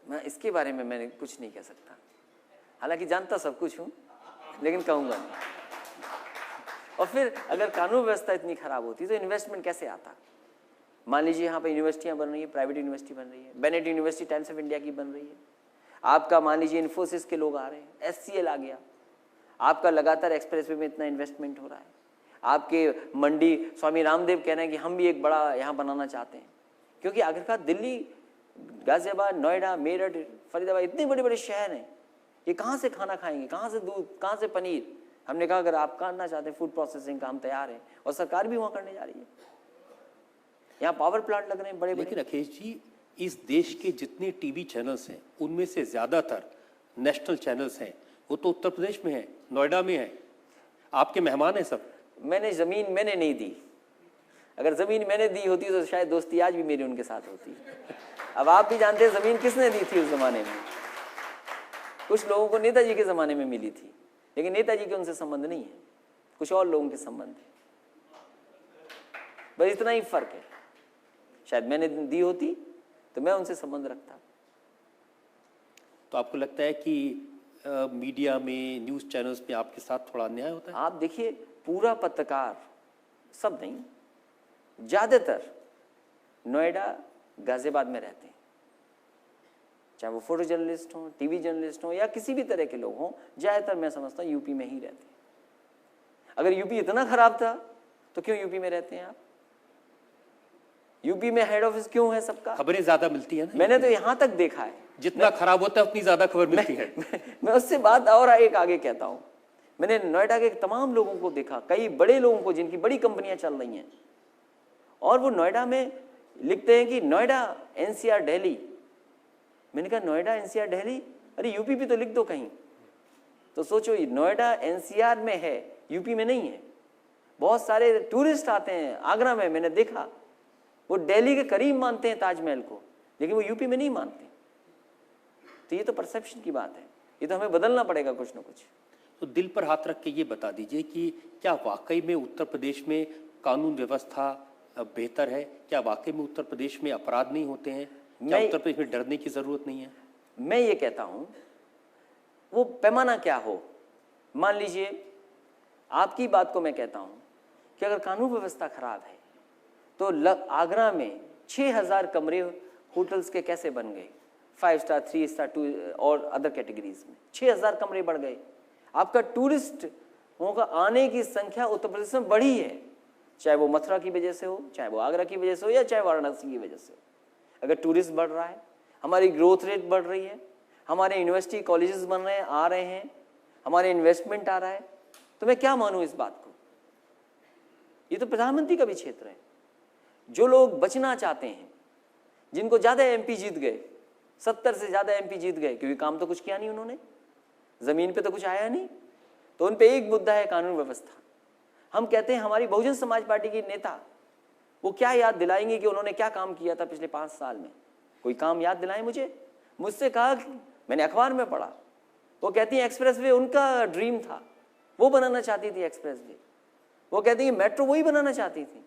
मैं इसके बारे में मैंने कुछ नहीं कह सकता, हालांकि जानता सब कुछ हूँ, लेकिन कहूँगा नहीं। और फिर अगर कानून व्यवस्था इतनी खराब होती तो इन्वेस्टमेंट कैसे आता? मान लीजिए यहाँ पे यूनिवर्सिटियाँ बन रही है, प्राइवेट यूनिवर्सिटी बन रही है, Bennett university times of India की बन रही है, आपका मान लीजिए इन्फोसिस के लोग आ रहे हैं, एचसीएल आ गया, आपका लगातार एक्सप्रेसवे में इतना इन्वेस्टमेंट हो रहा है, आपके मंडी स्वामी रामदेव कह रहे हैं कि हम भी एक बड़ा यहाँ बनाना चाहते हैं, क्योंकि आखिरकार दिल्ली, गाजियाबाद, नोएडा, मेरठ, फरीदाबाद इतने बड़े बड़े शहर हैं, ये कहाँ से खाना खाएंगे, कहाँ से दूध, कहाँ से पनीर? हमने कहा अगर आप करना चाहते हैं फूड प्रोसेसिंग का, हम तैयार हैं, और सरकार भी वहाँ करने जा रही है। यहाँ पावर प्लांट लग रहे हैं बड़े बड़े। लेकिन अखिलेश जी, इस देश के जितने टीवी चैनल्स हैं उनमें से ज्यादातर नेशनल चैनल्स हैं, वो तो उत्तर प्रदेश में है, नोएडा में है, आपके मेहमान हैं सब। जमीन मैंने नहीं दी, अगर जमीन मैंने दी होती तो शायद दोस्ती आज भी मेरी उनके साथ होती। अब आप भी जानते हैं जमीन किसने दी थी उस जमाने में। कुछ लोगों को नेताजी के जमाने में मिली थी, लेकिन नेताजी के उनसे संबंध नहीं है, कुछ और लोगों के संबंध है, बस इतना ही फर्क है। शायद मैंने दी होती तो मैं उनसे संबंध रखता। तो आपको लगता है कि मीडिया में, न्यूज़ चैनल्स में आपके साथ थोड़ा अन्याय होता है? आप देखिए, पूरा पत्रकार, सब नहीं, ज़्यादातर नोएडा, गाजियाबाद में रहते हैं, चाहे वो फोटो जर्नलिस्ट हों, टीवी जर्नलिस्ट हों, या किसी भी तरह के लोग हों, ज़्यादातर मैं समझता हूँ यूपी में ही रहते हैं। अगर यूपी इतना खराब था तो क्यों यूपी में रहते हैं आप? यूपी में हेड ऑफिस क्यों है सबका? खबरें ज्यादा मिलती है ना। मैंने तो यहाँ तक देखा है, जितना खराब होता है उतनी ज्यादा खबर मिलती है। मैं उससे बात और एक आगे कहता हूँ। मैंने नोएडा के तमाम लोगों को देखा, कई बड़े लोगों को जिनकी बड़ी कंपनियां चल रही हैं, और वो नोएडा में लिखते हैं कि नोएडा एनसीआर दिल्ली। मैंने कहा नोएडा एनसीआर दिल्ली, अरे यूपी भी तो लिख दो कहीं। तो सोचो, नोएडा एनसीआर में है, यूपी में नहीं है। बहुत सारे टूरिस्ट आते हैं आगरा में, मैंने देखा, वो दिल्ली के करीब मानते हैं ताजमहल को, लेकिन वो यूपी में नहीं मानते। तो ये तो परसेप्शन की बात है, ये तो हमें बदलना पड़ेगा कुछ ना कुछ। तो दिल पर हाथ रख के ये बता दीजिए कि क्या वाकई में उत्तर प्रदेश में कानून व्यवस्था बेहतर है? क्या वाकई में उत्तर प्रदेश में अपराध नहीं होते हैं? क्या उत्तर प्रदेश में डरने की जरूरत नहीं है? मैं ये कहता हूं, वो पैमाना क्या हो। मान लीजिए, आपकी बात को मैं कहता हूं कि अगर कानून व्यवस्था खराब है तो आगरा में 6000 कमरे होटल्स के कैसे बन गए, 5 स्टार, 3 स्टार, 2 और अदर कैटेगरीज में 6000 कमरे बढ़ गए। आपका टूरिस्टों का आने की संख्या उत्तर प्रदेश में बढ़ी है, चाहे वो मथुरा की वजह से हो, चाहे वो आगरा की वजह से हो, या चाहे वाराणसी की वजह से हो। अगर टूरिस्ट बढ़ रहा है, हमारी ग्रोथ रेट बढ़ रही है, हमारे यूनिवर्सिटी कॉलेजेस बन रहे हैं, आ रहे हैं, हमारे इन्वेस्टमेंट आ रहा है, तो मैं क्या मानूं इस बात को? ये तो प्रधानमंत्री का भी क्षेत्र है। जो लोग बचना चाहते हैं, जिनको ज़्यादा एमपी जीत गए, 70 से ज़्यादा एमपी जीत गए, क्योंकि काम तो कुछ किया नहीं उन्होंने, ज़मीन पे तो कुछ आया नहीं, तो उन पे एक मुद्दा है कानून व्यवस्था। हम कहते हैं हमारी बहुजन समाज पार्टी के नेता, वो क्या याद दिलाएंगे कि उन्होंने क्या काम किया था पिछले 5 साल में? कोई काम याद दिलाएं मुझे। मुझसे कहा, मैंने अखबार में पढ़ा, वो कहती है एक्सप्रेसवे उनका ड्रीम था, वो बनाना चाहती थी एक्सप्रेसवे। वो कहती है मेट्रो वही बनाना चाहती थी।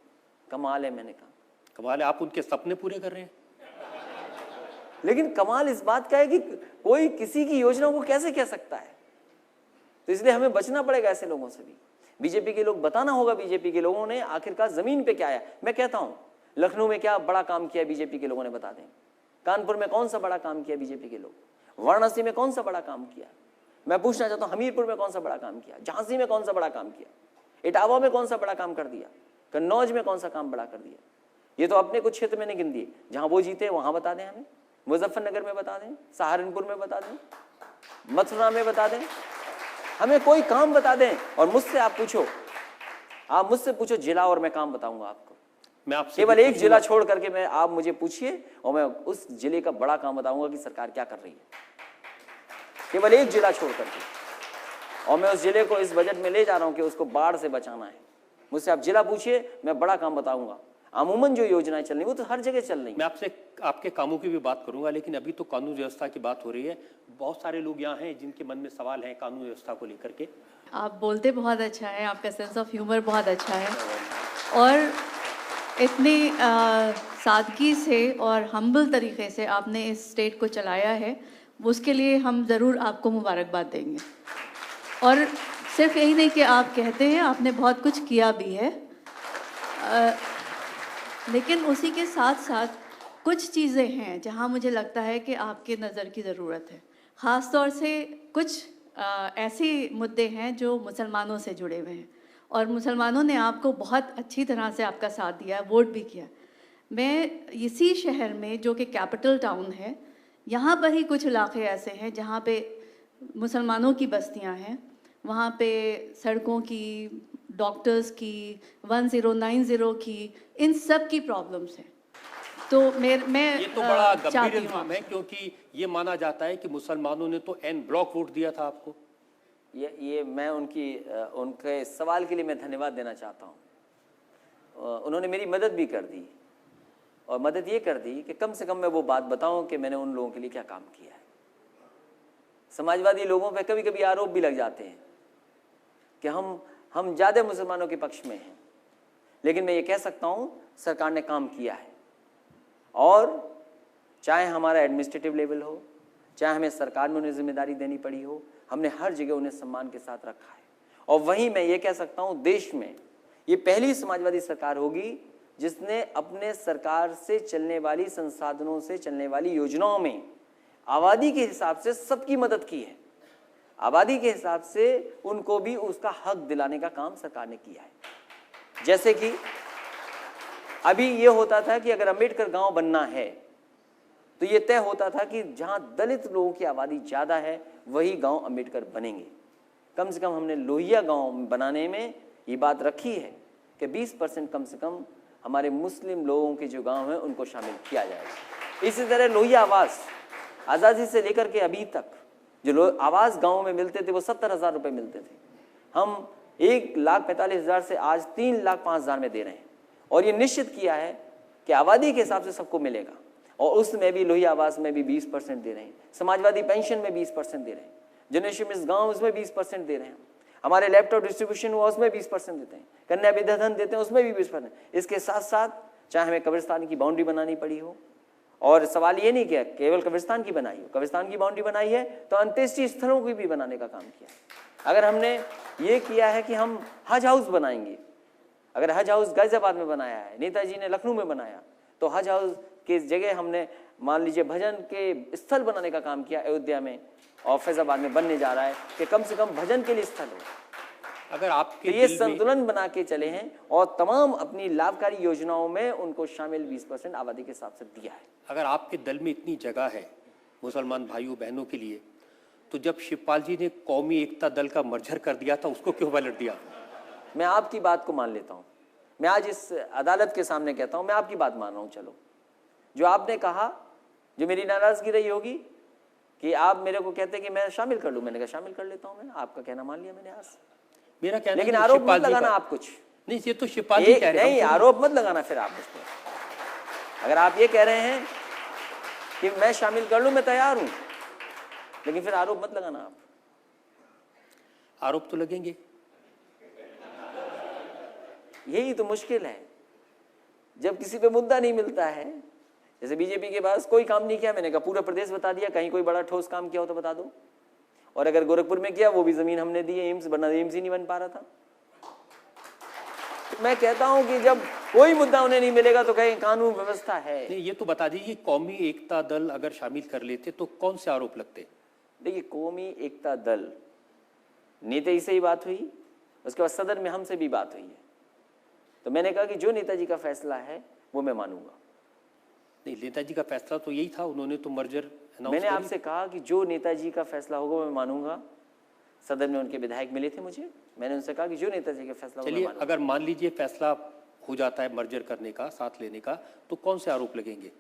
कमाल है, मैंने कहा कमाल है, आप उनके सपने पूरे कर रहे हैं। लेकिन कमाल इस बात का है कि कोई किसी की योजना को कैसे कह सकता है। तो इसलिए हमें बचना पड़ेगा ऐसे लोगों से भी। बीजेपी के लोग, बताना होगा बीजेपी के लोगों ने आखिरकार जमीन पे क्या आया। मैं कहता हूं लखनऊ में क्या बड़ा काम किया बीजेपी के लोगों ने, बता दें। कानपुर में कौन सा बड़ा काम किया बीजेपी के लोग, वाराणसी में कौन सा बड़ा काम किया। मैं पूछना चाहता हूं हमीरपुर में कौन सा बड़ा काम किया, झांसी में कौन सा बड़ा काम किया, इटावा में कौन सा बड़ा काम कर दिया, कन्नौज में कौन सा काम बड़ा कर दिया। ये तो अपने कुछ क्षेत्र में नहीं गिन दिए, जहां वो जीते वहां बता दें हमें, मुजफ्फरनगर में बता दें, सहारनपुर में बता दें, मथुरा में बता दें, हमें कोई काम बता दें। और मुझसे आप पूछो, आप मुझसे पूछो जिला और मैं काम बताऊंगा आपको। मैं आपसे केवल एक जिला छोड़ करके मैं, आप मुझे पूछिए और मैं उस जिले का बड़ा काम बताऊंगा कि सरकार क्या कर रही है। केवल एक जिला छोड़ करके, और मैं उस जिले को इस बजट में ले जा रहा हूं कि उसको बाढ़ से बचाना है। मुझसे आप जिला पूछिए, मैं बड़ा काम बताऊंगा। अमूमन जो योजनाएं चल रही वो तो हर जगह चल रही। मैं आपसे आपके कामों की भी बात करूंगा, लेकिन अभी तो कानून व्यवस्था की बात हो रही है। बहुत सारे लोग यहाँ हैं जिनके मन में सवाल है कानून व्यवस्था को लेकर के। आप बोलते बहुत अच्छा है, आपका सेंस ऑफ ह्यूमर बहुत अच्छा है, और इतनी सादगी से और हम्बल तरीके से आपने इस स्टेट को चलाया है, उसके लिए हम ज़रूर आपको मुबारकबाद देंगे। और सिर्फ यही नहीं कि आप कहते हैं, आपने बहुत कुछ किया भी है, लेकिन उसी के साथ साथ कुछ चीज़ें हैं जहां मुझे लगता है कि आपके नज़र की ज़रूरत है। ख़ास तौर से कुछ ऐसे मुद्दे हैं जो मुसलमानों से जुड़े हुए हैं, और मुसलमानों ने आपको बहुत अच्छी तरह से आपका साथ दिया, वोट भी किया। मैं इसी शहर में जो कि कैपिटल टाउन है, यहाँ पर ही कुछ इलाके ऐसे हैं जहाँ पे मुसलमानों की बस्तियाँ हैं, वहाँ पे सड़कों की, डॉक्टर्स की, 1090 की, इन सब की प्रॉब्लम्स हैं। तो मैं ये तो बड़ा गंभीर चाहती इल्जाम है, क्योंकि ये माना जाता है कि मुसलमानों ने तो एन ब्लॉक वोट दिया था आपको। ये मैं उनके सवाल के लिए मैं धन्यवाद देना चाहता हूँ। उन्होंने मेरी मदद भी कर दी, और मदद ये कर दी कि कम से कम मैं वो बात बताऊं कि मैंने उन लोगों के लिए क्या काम किया है। समाजवादी लोगों पे कभी कभी आरोप भी लग जाते हैं कि हम ज़्यादा मुसलमानों के पक्ष में हैं, लेकिन मैं ये कह सकता हूँ सरकार ने काम किया है। और चाहे हमारा एडमिनिस्ट्रेटिव लेवल हो, चाहे हमें सरकार में उन्हें जिम्मेदारी देनी पड़ी हो, हमने हर जगह उन्हें सम्मान के साथ रखा है। और वहीं मैं ये कह सकता हूँ देश में ये पहली समाजवादी सरकार होगी जिसने अपने सरकार से चलने वाली, संसाधनों से चलने वाली योजनाओं में आबादी के हिसाब से सबकी मदद की है। आबादी के हिसाब से उनको भी उसका हक दिलाने का काम सरकार ने किया है। जैसे कि अभी ये होता था कि अगर अम्बेडकर गांव बनना है तो ये तय होता था कि जहां दलित लोगों की आबादी ज़्यादा है वही गांव अम्बेडकर बनेंगे। कम से कम हमने लोहिया गांव बनाने में ये बात रखी है कि 20% कम से कम हमारे मुस्लिम लोगों के जो गांव हैं उनको शामिल किया जाएगा। इसी तरह लोहिया आवास, आज़ादी से लेकर के अभी तक जो आवास गाँव में मिलते थे वो 70,000 रुपये मिलते थे, हम 1,45,000 से आज 3,05,000 में दे रहे हैं। और ये निश्चित किया है कि आबादी के हिसाब से सबको मिलेगा, और उसमें भी लोहिया आवास में भी 20% दे रहे हैं, समाजवादी पेंशन में 20% दे रहे हैं, जनरेशन इस गाँव उसमें 20% दे रहे हैं, हमारे लैपटॉप डिस्ट्रीब्यूशन हुआ उसमें 20% देते हैं, कन्या विद्याधन देते हैं उसमें भी 20%। इसके साथ साथ चाहे हमें कब्रिस्तान की बाउंड्री बनानी पड़ी हो, और सवाल ये नहीं किया केवल कब्रिस्तान की बनाई हो, कब्रिस्तान की बाउंड्री बनाई है तो अंत्येष्टि स्थलों की भी बनाने का काम किया। अगर हमने ये किया है कि हम हज हाउस बनाएंगे, अगर हज हाउस गाजियाबाद में बनाया है, नेताजी ने लखनऊ में बनाया, तो हज हाउस के जगह हमने मान लीजिए भजन के स्थल बनाने का काम किया अयोध्या में, और फैजाबाद में बनने जा रहा है कि कम से कम भजन के लिए स्थल हो। अगर आपके तो ये संतुलन बना के चले हैं और तमाम अपनी लाभकारी योजनाओं में उनको शामिल 20% आबादी के हिसाब से दिया है। अगर आपके दल में इतनी जगह है मुसलमान भाइयों बहनों के लिए, तो जब शिवपाल जी ने कौमी एकता दल का मर्जर कर दिया था उसको क्यों पलट दिया? मैं आपकी बात को मान लेता हूँ, मैं आज इस अदालत के सामने कहता हूँ मैं आपकी बात मान रहा हूँ। चलो, जो आपने कहा, जो मेरी नाराजगी रही होगी कि आप मेरे को कहते कि मैं शामिल कर लूँ, मैंने कहा शामिल कर लेता हूँ, मैं आपका कहना मान लिया मैंने आज। मेरा कहना, लेकिन आरोप मत लगाना आप कुछ नहीं, ये तो शिवपाल जी कह रहे हैं। नहीं, आरोप मत लगाना फिर आप मुझ पर। अगर आप ये कह रहे हैं कि मैं शामिल कर लूं, मैं तैयार हूं, लेकिन फिर आरोप मत लगाना आप। आरोप तो लगेंगे, यही तो मुश्किल है। जब किसी पे मुद्दा नहीं मिलता है, जैसे बीजेपी के पास कोई काम नहीं किया, मैंने कहा पूरा प्रदेश बता दिया, कहीं कोई बड़ा ठोस काम किया हो तो बता दो। और अगर गोरखपुर में किया, वो भी जमीन हमने दी है, एम्स बना, एम्स ही नहीं बन पा रहा था। तो मैं कहता हूं कि जब कोई मुद्दा उन्हें नहीं मिलेगा तो कहीं कानून व्यवस्था है। नहीं, ये तो बता दीजिए, कौमी एकता दल अगर शामिल कर लेते तो कौन से आरोप लगते? देखिए, कौमी एकता दल नेता ही से ही बात हुई, उसके बाद सदन में हमसे भी बात हुई है, तो मैंने कहा कि जो नेताजी का फैसला है वो मैं मानूंगा। नहीं, नेताजी का फैसला तो यही था, उन्होंने तो मर्जर मैंने आपसे कहा कि जो नेताजी का फैसला होगा मैं मानूंगा। सदन में उनके विधायक मिले थे मुझे, मैंने उनसे कहा कि जो नेताजी का फैसला होगा मैं चलिए, मानूंगा। अगर मान लीजिए फैसला हो जाता है मर्जर करने का, साथ लेने का, तो कौन से आरोप लगेंगे?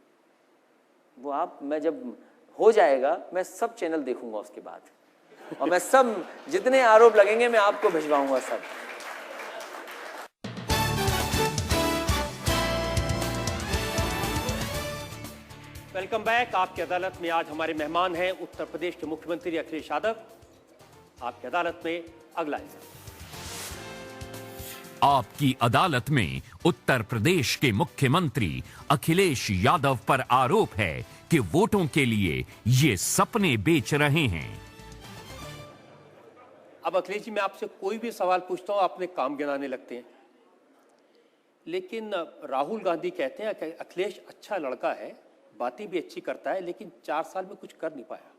वो मैं जब हो जाएगा मैं सब चैनल देखूंगा उसके बाद, और मैं सब जितने आरोप लगेंगे मैं आपको भिजवाऊंगा सब। Welcome back. आपकी अदालत में आज हमारे मेहमान हैं उत्तर प्रदेश के मुख्यमंत्री अखिलेश यादव। आपकी अदालत में अगला हिस्सा। आपकी अदालत में उत्तर प्रदेश के मुख्यमंत्री अखिलेश यादव पर आरोप है कि वोटों के लिए ये सपने बेच रहे हैं। अब अखिलेश जी, मैं आपसे कोई भी सवाल पूछता हूं, आपने काम गिनाने लगते हैं। लेकिन राहुल गांधी कहते हैं कि अखिलेश अच्छा लड़का है, बातें भी अच्छी करता है, लेकिन 4 साल में कुछ कर नहीं पाया।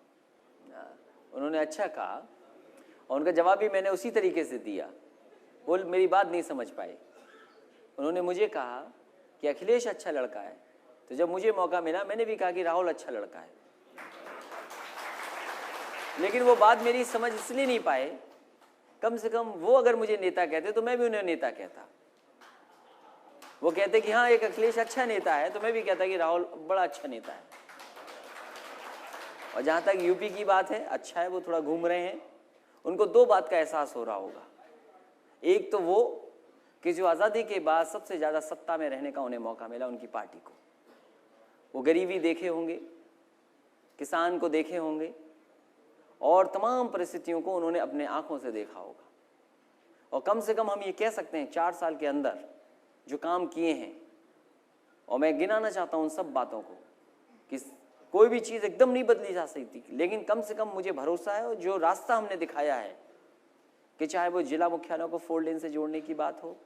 उन्होंने अच्छा कहा और उनका जवाब भी मैंने उसी तरीके से दिया। वो मेरी बात नहीं समझ पाए। उन्होंने मुझे कहा कि अखिलेश अच्छा लड़का है, तो जब मुझे मौका मिला मैंने भी कहा कि राहुल अच्छा लड़का है। लेकिन वो बात मेरी समझ इसलिए नहीं पाए, कम से कम वो अगर मुझे नेता कहते तो मैं भी उन्हें नेता कहता। वो कहते कि हाँ एक अखिलेश अच्छा नेता है, तो मैं भी कहता कि राहुल बड़ा अच्छा नेता है। और जहां तक यूपी की बात है, अच्छा है वो थोड़ा घूम रहे हैं, उनको 2 बात का एहसास हो रहा होगा। एक तो वो कि जो आज़ादी के बाद सबसे ज़्यादा सत्ता में रहने का उन्हें मौका मिला उनकी पार्टी को, वो गरीबी देखे होंगे, किसान को देखे होंगे, और तमाम परिस्थितियों को उन्होंने अपने आंखों से देखा होगा। और कम से कम हम ये कह सकते हैं 4 साल के अंदर जो काम किए हैं, और मैं गिनाना चाहता हूं उन सब बातों को, कि कोई भी चीज़ एकदम नहीं बदली जा सकती, लेकिन कम से कम मुझे भरोसा है, और जो रास्ता हमने दिखाया है, कि चाहे वो जिला मुख्यालयों को 4 लेन से जोड़ने की बात हो,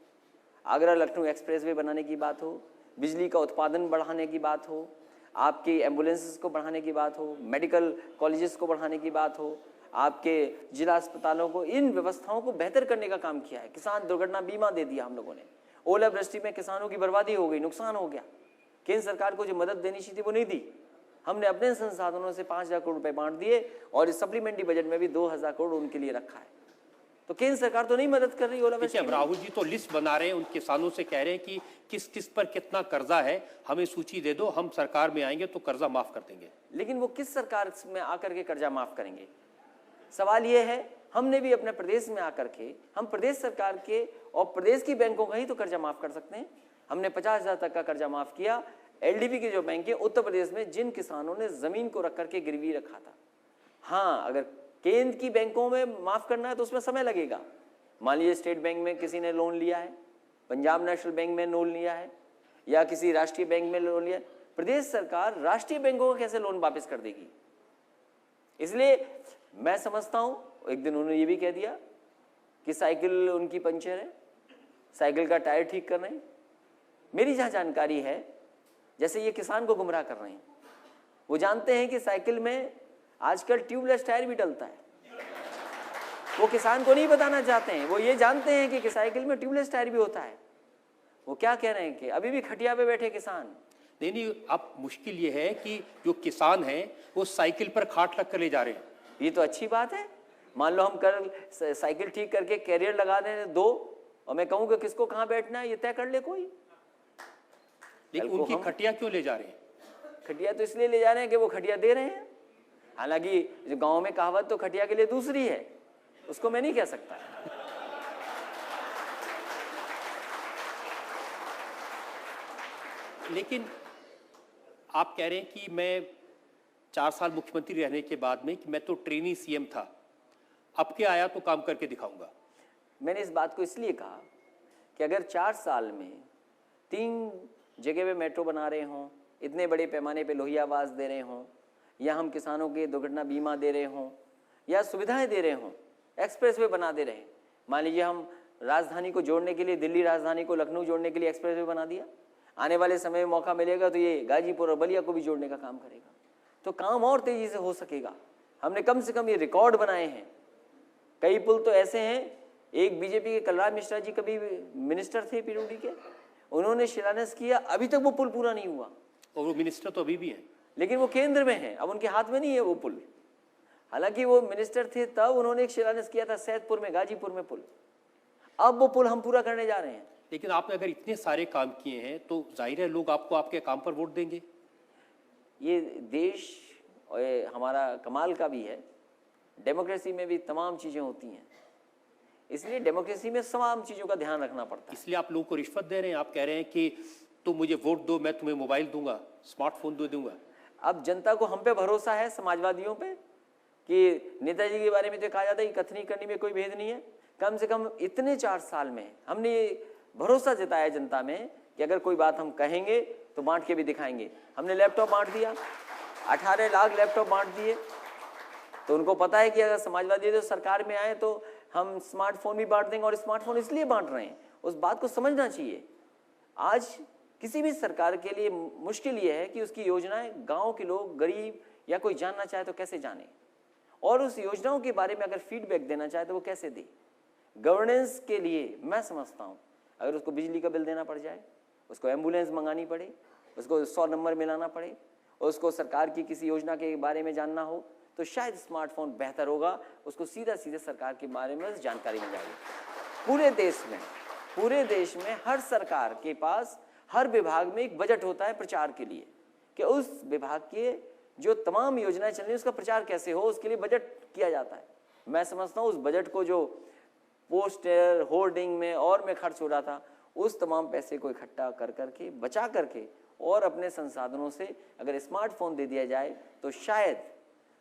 आगरा लखनऊ एक्सप्रेसवे बनाने की बात हो, बिजली का उत्पादन बढ़ाने की बात हो, आपकी एम्बुलेंसेस को बढ़ाने की बात हो, मेडिकल कॉलेजेस को बढ़ाने की बात हो, आपके जिला अस्पतालों को, इन व्यवस्थाओं को बेहतर करने का काम किया है। किसान दुर्घटना बीमा दे दिया हम लोगों ने। ओलावृष्टि में किसानों की बर्बादी हो गई, नुकसान हो गया। केंद्र सरकार को जो मदद देनी चाहिए थी वो नहीं दी। हमने अपने संसाधनों से 5,000 करोड़ रुपए बांट दिए, और इस सप्लीमेंट्री बजट में भी 2,000 करोड़ उनके लिए रखा है। तो केंद्र सरकार तो नहीं मदद कर रही ओलावृष्टि में। राहुल जी तो लिस्ट बना रहे हैं, उन किसानों से कह रहे हैं कि किस किस पर कितना कर्जा है, हमें सूची दे दो, हम सरकार में आएंगे तो कर्जा माफ कर देंगे। लेकिन वो किस सरकार में आकर के कर्जा माफ करेंगे? सवाल ये है, हमने भी अपने प्रदेश में आकर के, हम प्रदेश सरकार के और प्रदेश की बैंकों का ही तो कर्जा माफ कर सकते हैं। हमने 50,000 तक का कर्जा माफ किया। एलडीबी की जो बैंक है उत्तर प्रदेश में, जिन किसानों ने जमीन को रख करके गिरवी रखा था। हाँ, अगर केंद्र की बैंकों में माफ करना है तो उसमें समय लगेगा। मान लीजिए स्टेट बैंक में किसी ने लोन लिया है, पंजाब नेशनल बैंक में लोन लिया है, या किसी राष्ट्रीय बैंक में लोन लिया है, प्रदेश सरकार राष्ट्रीय बैंकों का कैसे लोन वापस कर देगी? इसलिए मैं समझता हूं, एक दिन उन्होंने ये भी कह दिया कि साइकिल उनकी पंचर है, साइकिल का टायर ठीक कर रहे हैं। मेरी जहां जानकारी है, जैसे ये किसान को गुमराह कर रहे हैं, वो जानते हैं कि साइकिल में आजकल ट्यूबलेस टायर भी डलता है। वो किसान को नहीं बताना चाहते हैं, वो ये जानते हैं कि साइकिल में ट्यूबलेस टायर भी होता है। वो क्या कह रहे हैं कि अभी भी खटिया पे बैठे किसान। नहीं, अब मुश्किल ये है कि जो किसान हैं वो साइकिल पर खाट रख कर ले जा रहे हैं। ये तो अच्छी बात है। मान लो हम कल साइकिल ठीक करके कैरियर लगा दें 2, और मैं कहूँ कि किसको कहाँ बैठना है ये तय कर ले कोई। लेकिन उनकी खटिया क्यों ले जा रहे हैं? खटिया तो इसलिए ले जा रहे हैं कि वो खटिया दे रहे हैं। हालांकि जो गांव में कहावत तो खटिया के लिए दूसरी है, उसको मैं नहीं कह सकता। लेकिन आप कह रहे हैं कि मैं 4 साल मुख्यमंत्री रहने के बाद में कि मैं तो ट्रेनी सीएम था, अब के आया तो काम करके दिखाऊंगा। मैंने इस बात को इसलिए कहा कि अगर 4 साल में 3 जगह पे मेट्रो बना रहे हों, इतने बड़े पैमाने पे लोहिया आवास दे रहे हों, या हम किसानों के दुर्घटना बीमा दे रहे हों, या सुविधाएं दे रहे हों, एक्सप्रेसवे बना दे रहे हैं। मान लीजिए हम राजधानी को जोड़ने के लिए, दिल्ली राजधानी को लखनऊ जोड़ने के लिए एक्सप्रेसवे बना दिया, आने वाले समय में मौका मिलेगा तो ये गाजीपुर और बलिया को भी जोड़ने का काम करेगा, तो काम और तेजी से हो सकेगा। हमने कम से कम ये रिकॉर्ड बनाए हैं। कई पुल तो ऐसे हैं, एक बीजेपी के कलराज मिश्रा जी कभी मिनिस्टर थे पीडब्ल्यूडी के, उन्होंने शिलान्यास किया, अभी तक वो पुल पूरा नहीं हुआ। और वो मिनिस्टर तो अभी भी है, लेकिन वो केंद्र में है, अब उनके हाथ में नहीं है वो पुल। हालांकि वो मिनिस्टर थे तब उन्होंने एक शिलान्यास किया था सैदपुर में, गाजीपुर में पुल। अब वो पुल हम पूरा करने जा रहे हैं। लेकिन आपने अगर इतने सारे काम किए हैं तो जाहिर है लोग आपको आपके काम पर वोट देंगे। ये देश और ये हमारा कमाल का भी है, डेमोक्रेसी में भी तमाम चीज़ें होती हैं, इसलिए डेमोक्रेसी में तमाम चीज़ों का ध्यान रखना पड़ता है। इसलिए आप लोगों को रिश्वत दे रहे हैं, आप कह रहे हैं कि तुम मुझे वोट दो, मैं तुम्हें मोबाइल दूंगा, स्मार्टफोन दे दूंगा। अब जनता को हम पे भरोसा है, समाजवादियों पे, कि नेताजी के बारे में तो कहा जाता है कि कथनी करनी में कोई भेद नहीं है। कम से कम इतने 4 साल में हमने ये भरोसा जताया जनता में कि अगर कोई बात हम कहेंगे तो बांट के भी दिखाएंगे। हमने लैपटॉप बांट दिया, 18 लाख लैपटॉप बांट दिए, तो उनको पता है कि अगर समाजवादी तो सरकार में आए तो हम स्मार्टफोन भी बांट देंगे। और स्मार्टफोन इसलिए बांट रहे हैं, उस बात को समझना चाहिए। आज किसी भी सरकार के लिए मुश्किल ये है कि उसकी योजनाएं गांव के लोग, गरीब या कोई जानना चाहे तो कैसे जाने, और उस योजनाओं के बारे में अगर फीडबैक देना चाहे तो वो कैसे दे। गवर्नेंस के लिए मैं समझता हूँ अगर उसको बिजली का बिल देना पड़ जाए, उसको एम्बुलेंस मंगानी पड़े, उसको 100 नंबर मिलाना पड़े, और उसको सरकार की किसी योजना के बारे में जानना हो, तो शायद स्मार्टफोन बेहतर होगा, उसको सीधा सीधे सरकार के बारे में जानकारी मिल जाएगी। पूरे देश में हर सरकार के पास हर विभाग में एक बजट होता है प्रचार के लिए, कि उस विभाग के जो तमाम योजनाएं चल रही हैं उसका प्रचार कैसे हो, उसके लिए बजट किया जाता है। मैं समझता हूँ उस बजट को जो पोस्टर, होर्डिंग में और में खर्च हो रहा था, उस तमाम पैसे को इकट्ठा कर करके, बचा करके, और अपने संसाधनों से अगर स्मार्टफोन दे दिया जाए तो शायद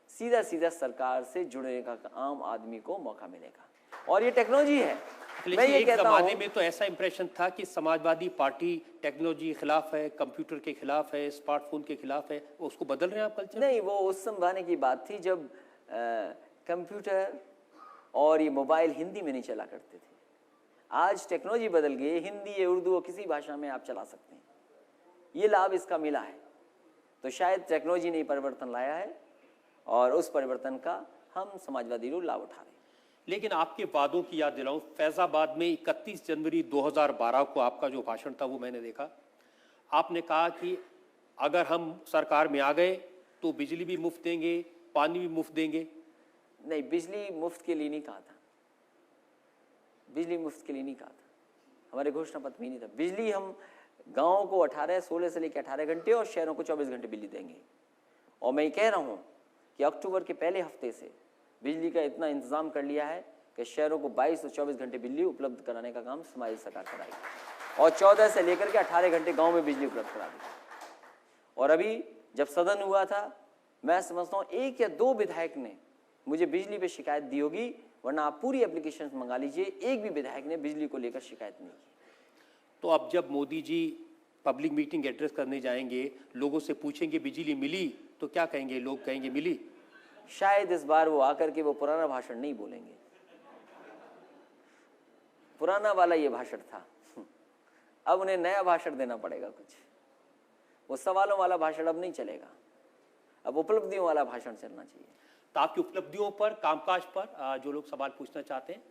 सीधा सीधा सरकार से जुड़ने का आम आदमी को मौका मिलेगा। और ये टेक्नोलॉजी है। मैं ये एक कहता जमाने हूं, में तो ऐसा इंप्रेशन था कि समाजवादी पार्टी टेक्नोलॉजी के खिलाफ है, कंप्यूटर के खिलाफ है, स्मार्टफोन के खिलाफ है, उसको बदल रहे हैं आप कल्चर? नहीं, वो उस जमाने की बात थी जब कंप्यूटर और ये मोबाइल हिंदी में नहीं चला करते थे। आज टेक्नोलॉजी बदल गई, हिंदी या उर्दू किसी भाषा में आप चला सकते हैं, ये लाभ इसका मिला है। तो शायद टेक्नोलॉजी ने परिवर्तन लाया है और उस परिवर्तन का हम समाजवादी लोग लाभ उठा रहे हैं। लेकिन आपके वादों की याद दिलाऊं, फैजाबाद में 31 जनवरी 2012 को आपका जो भाषण था वो मैंने देखा। आपने कहा कि अगर हम सरकार में आ गए तो बिजली भी मुफ्त देंगे, पानी भी मुफ्त देंगे। नहीं, बिजली मुफ्त के लिए नहीं कहा था, बिजली मुफ्त के लिए नहीं कहा था, हमारे घोषणा पत्र में नहीं था। बिजली हम गाँव को 16 से लेकर 18 घंटे और शहरों को 24 घंटे बिजली देंगे। और मैं ये कह रहा हूँ कि अक्टूबर के पहले हफ्ते से बिजली का इतना इंतजाम कर लिया है कि शहरों को 22 और 24 घंटे बिजली उपलब्ध कराने का काम हमारी सरकार कराएगी, और 14 से लेकर के 18 घंटे गांव में बिजली उपलब्ध करा दी। और अभी जब सदन हुआ था, मैं समझता हूँ 1 या 2 विधायक ने मुझे बिजली पे शिकायत दी होगी, वरना आप पूरी एप्लीकेशन मंगा लीजिए, एक भी विधायक ने बिजली को लेकर शिकायत नहीं की। तो अब जब Modi ji public meeting address करने जाएंगे, लोगों से पूछेंगे बिजली मिली, तो क्या कहेंगे? लोग कहेंगे मिली। शायद इस बार वो आकर के वो पुराना भाषण नहीं बोलेंगे, पुराना वाला ये भाषण था, अब उन्हें नया भाषण देना पड़ेगा कुछ। वो सवालों वाला भाषण अब नहीं चलेगा, अब उपलब्धियों वाला भाषण चलना चाहिए। तो आपकी उपलब्धियों पर, कामकाज पर जो लोग सवाल पूछना चाहते हैं।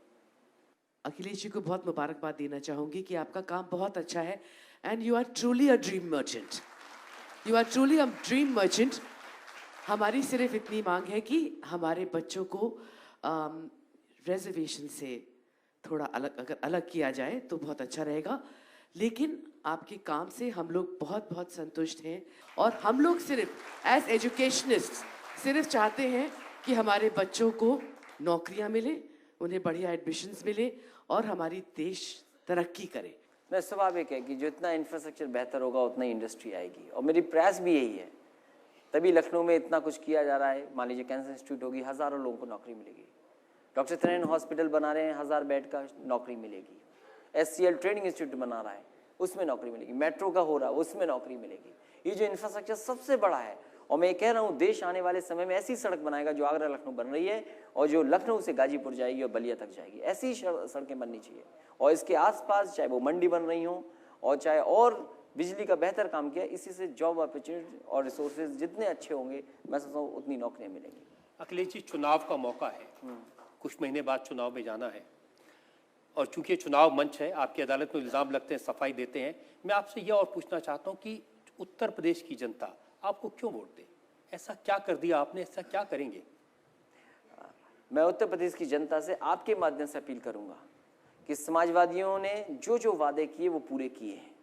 अखिलेश जी को बहुत मुबारकबाद देना चाहूंगी कि आपका काम बहुत अच्छा है, and you are truly a dream merchant, you are truly a dream merchant. हमारी सिर्फ इतनी मांग है कि हमारे बच्चों को रिजर्वेशन से थोड़ा अलग, अगर अलग किया जाए तो बहुत अच्छा रहेगा। लेकिन आपके काम से हम लोग बहुत बहुत संतुष्ट हैं, और हम लोग सिर्फ एज एजुकेशनिस्ट सिर्फ चाहते हैं कि हमारे बच्चों को नौकरियां मिले, उन्हें बढ़िया एडमिशन्स मिले, और हमारी देश तरक्की करे। मैं स्वाभाविक है कि जो इतना इंफ्रास्ट्रक्चर बेहतर होगा उतना ही इंडस्ट्री आएगी, और मेरी प्रयास भी यही है। तभी लखनऊ में इतना कुछ किया जा रहा है। मान लीजिए कैंसर इंस्टीट्यूट होगी, हज़ारों लोगों को नौकरी मिलेगी। डॉक्टर तरेन हॉस्पिटल बना रहे हैं, 1000 बेड का नौकरी मिलेगी। SCL ट्रेनिंग इंस्टीट्यूट बना रहा है, उसमें नौकरी मिलेगी। मेट्रो का हो रहा है, उसमें नौकरी मिलेगी। ये जो इंफ्रास्ट्रक्चर सबसे बड़ा है, और मैं ये कह रहा हूँ देश आने वाले समय में ऐसी सड़क बनाएगा जो आगरा लखनऊ बन रही है, और जो लखनऊ से गाजीपुर जाएगी और बलिया तक जाएगी, ऐसी सड़कें बननी चाहिए। और इसके आसपास चाहे वो मंडी बन रही हो और चाहे और बिजली का बेहतर काम किया, इसी से जॉब अपॉर्चुनिटी और रिसोर्सेज जितने अच्छे होंगे, मैं समझता हूँ उतनी नौकरियाँ मिलेंगी। अखिलेश जी, चुनाव का मौका है, कुछ महीने बाद चुनाव में जाना है, और चूंकि चुनाव मंच है, आपकी अदालत में इल्ज़ाम लगते हैं, सफाई देते हैं, मैं आपसे यह और पूछना चाहता हूँ कि उत्तर प्रदेश की जनता आपको क्यों वोट दे? ऐसा क्या कर दिया आपने, ऐसा क्या करेंगे? मैं उत्तर प्रदेश की जनता से आपके माध्यम से अपील करूंगा कि समाजवादियों ने जो जो वादे किए वो पूरे किए हैं,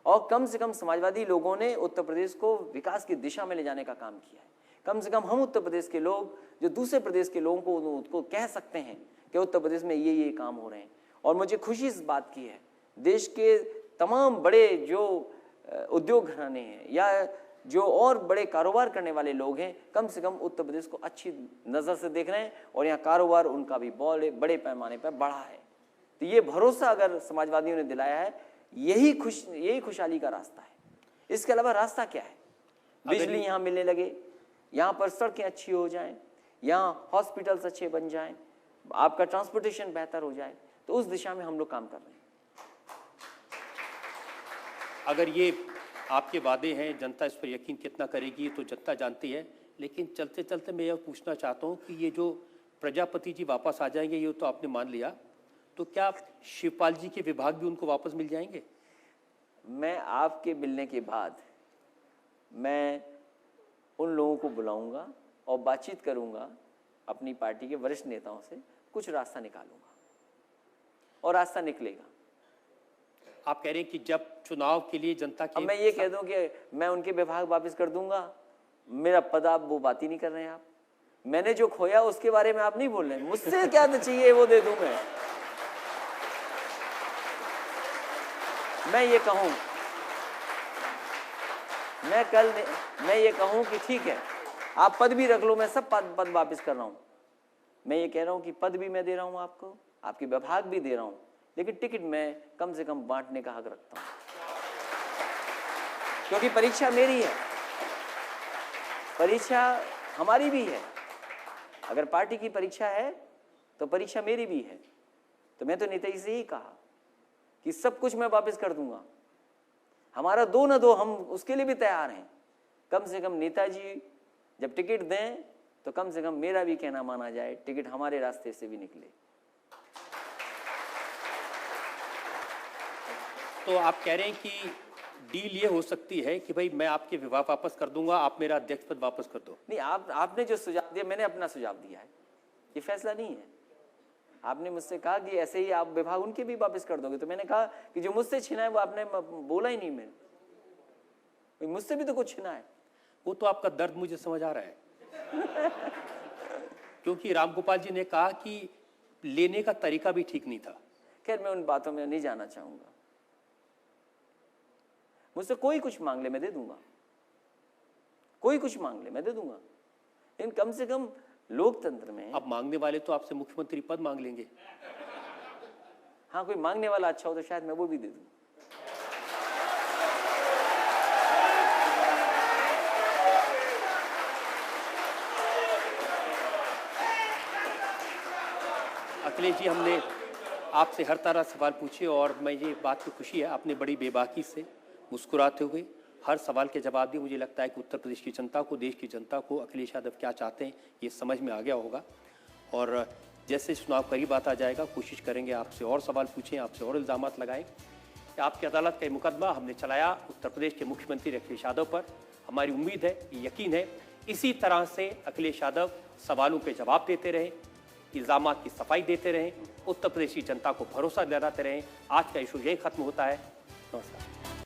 और कम से कम समाजवादी लोगों ने उत्तर प्रदेश को विकास की दिशा में ले जाने का काम किया है। कम से कम हम उत्तर प्रदेश के लोग जो दूसरे प्रदेश के लोगों को उसको कह सकते हैं कि उत्तर प्रदेश में ये काम हो रहे हैं। और मुझे खुशी इस बात की है, देश के तमाम बड़े जो उद्योग घराने हैं या जो और बड़े कारोबार करने वाले लोग हैं, कम से कम उत्तर प्रदेश को अच्छी नज़र से देख रहे हैं, और यहाँ कारोबार उनका भी बड़े पैमाने पर बढ़ा है। तो ये भरोसा अगर समाजवादियों ने दिलाया है, यही खुशहाली का रास्ता है। इसके अलावा रास्ता क्या है? बिजली यहाँ मिलने लगे, यहाँ पर सड़कें अच्छी हो जाएं, यहाँ हॉस्पिटल्स अच्छे बन जाएं, आपका ट्रांसपोर्टेशन बेहतर हो जाए, तो उस दिशा में हम लोग काम कर रहे हैं। अगर ये आपके वादे हैं, जनता इस पर यकीन कितना करेगी तो जनता जानती है, लेकिन चलते चलते मैं यह पूछना चाहता हूँ कि ये जो प्रजापति जी वापस आ जाएंगे, ये तो आपने मान लिया, तो क्या शिवपाल जी के विभाग भी उनको वापस मिल जाएंगे? मैं आपके मिलने के बाद मैं उन लोगों को बुलाऊंगा और बातचीत करूंगा अपनी पार्टी के वरिष्ठ नेताओं से, कुछ रास्ता निकालूंगा और रास्ता निकलेगा। आप कह रहे हैं कि जब चुनाव के लिए जनता के, अब मैं ये कह दूं कि मैं उनके विभाग वापस कर दूंगा, मेरा पद, आप वो बात ही नहीं कर रहे हैं। आप, मैंने जो खोया उसके बारे में आप नहीं बोल रहे हैं, मुझसे क्या चाहिए वो दे दूं मैं ये कहूं, मैं ये कहूं कि ठीक है आप पद भी रख लो, मैं सब पद वापस कर रहा हूं। मैं ये कह रहा हूं कि पद भी मैं दे रहा हूं आपको, आपके विभाग भी दे रहा हूं, लेकिन टिकट मैं कम से कम बांटने का हक रखता हूं, क्योंकि परीक्षा मेरी है, परीक्षा हमारी भी है। अगर पार्टी की परीक्षा है तो परीक्षा मेरी भी है। तो मैं तो नेताजी से ही कहा कि सब कुछ मैं वापस कर दूंगा, हमारा दो न दो, हम उसके लिए भी तैयार हैं। कम से कम नेताजी जब टिकट दें तो कम से कम मेरा भी कहना माना जाए, टिकट हमारे रास्ते से भी निकले। तो आप कह रहे हैं कि डील ये हो सकती है कि भाई मैं आपके विभाग वापस कर दूंगा, आप मेरा अध्यक्ष पद वापस कर दो। नहीं, आपने जो सुझाव दिया, मैंने अपना सुझाव दिया है, ये फैसला नहीं है। आपने मुझसे कहा कि ऐसे ही आप विभाग उनके भी वापस कर दोगे, तो मैंने कहा कि जो मुझसे छिना है वो आपने बोला ही नहीं। मैंने, मुझसे भी तो कुछ छिना है। वो तो आपका दर्द मुझे समझ आ रहा है क्योंकि रामगोपाल जी ने कहा कि लेने का तरीका भी ठीक नहीं था। खैर, मैं उन बातों में नहीं जाना चाहूंगा। मुझसे कोई कुछ मांग ले मैं दे दूंगा, कोई कुछ मांग ले मैं दे दूंगा, लेकिन कम से कम लोकतंत्र में। अब मांगने वाले तो आपसे मुख्यमंत्री पद मांग लेंगे। हाँ, कोई मांगने वाला अच्छा हो तो शायद मैं वो भी दे दूं। अखिलेश जी, हमने आपसे हर तरह सवाल पूछे और मैं ये बात की खुशी है आपने बड़ी बेबाकी से मुस्कुराते हुए हर सवाल के जवाब दिए। मुझे लगता है कि उत्तर प्रदेश की जनता को, देश की जनता को अखिलेश यादव क्या चाहते हैं ये समझ में आ गया होगा। और जैसे चुनाव करीब आता जाएगा कोशिश करेंगे आपसे और सवाल पूछें, आपसे और इल्ज़ाम लगाएं। आपकी अदालत का मुकदमा हमने चलाया उत्तर प्रदेश के मुख्यमंत्री अखिलेश यादव पर। हमारी उम्मीद है, यकीन है, इसी तरह से अखिलेश यादव सवालों के जवाब देते रहें, इल्ज़ामात की सफाई देते रहें, उत्तर प्रदेश की जनता को भरोसा दिलाते रहें। आज का इशू यही खत्म होता है। नमस्कार।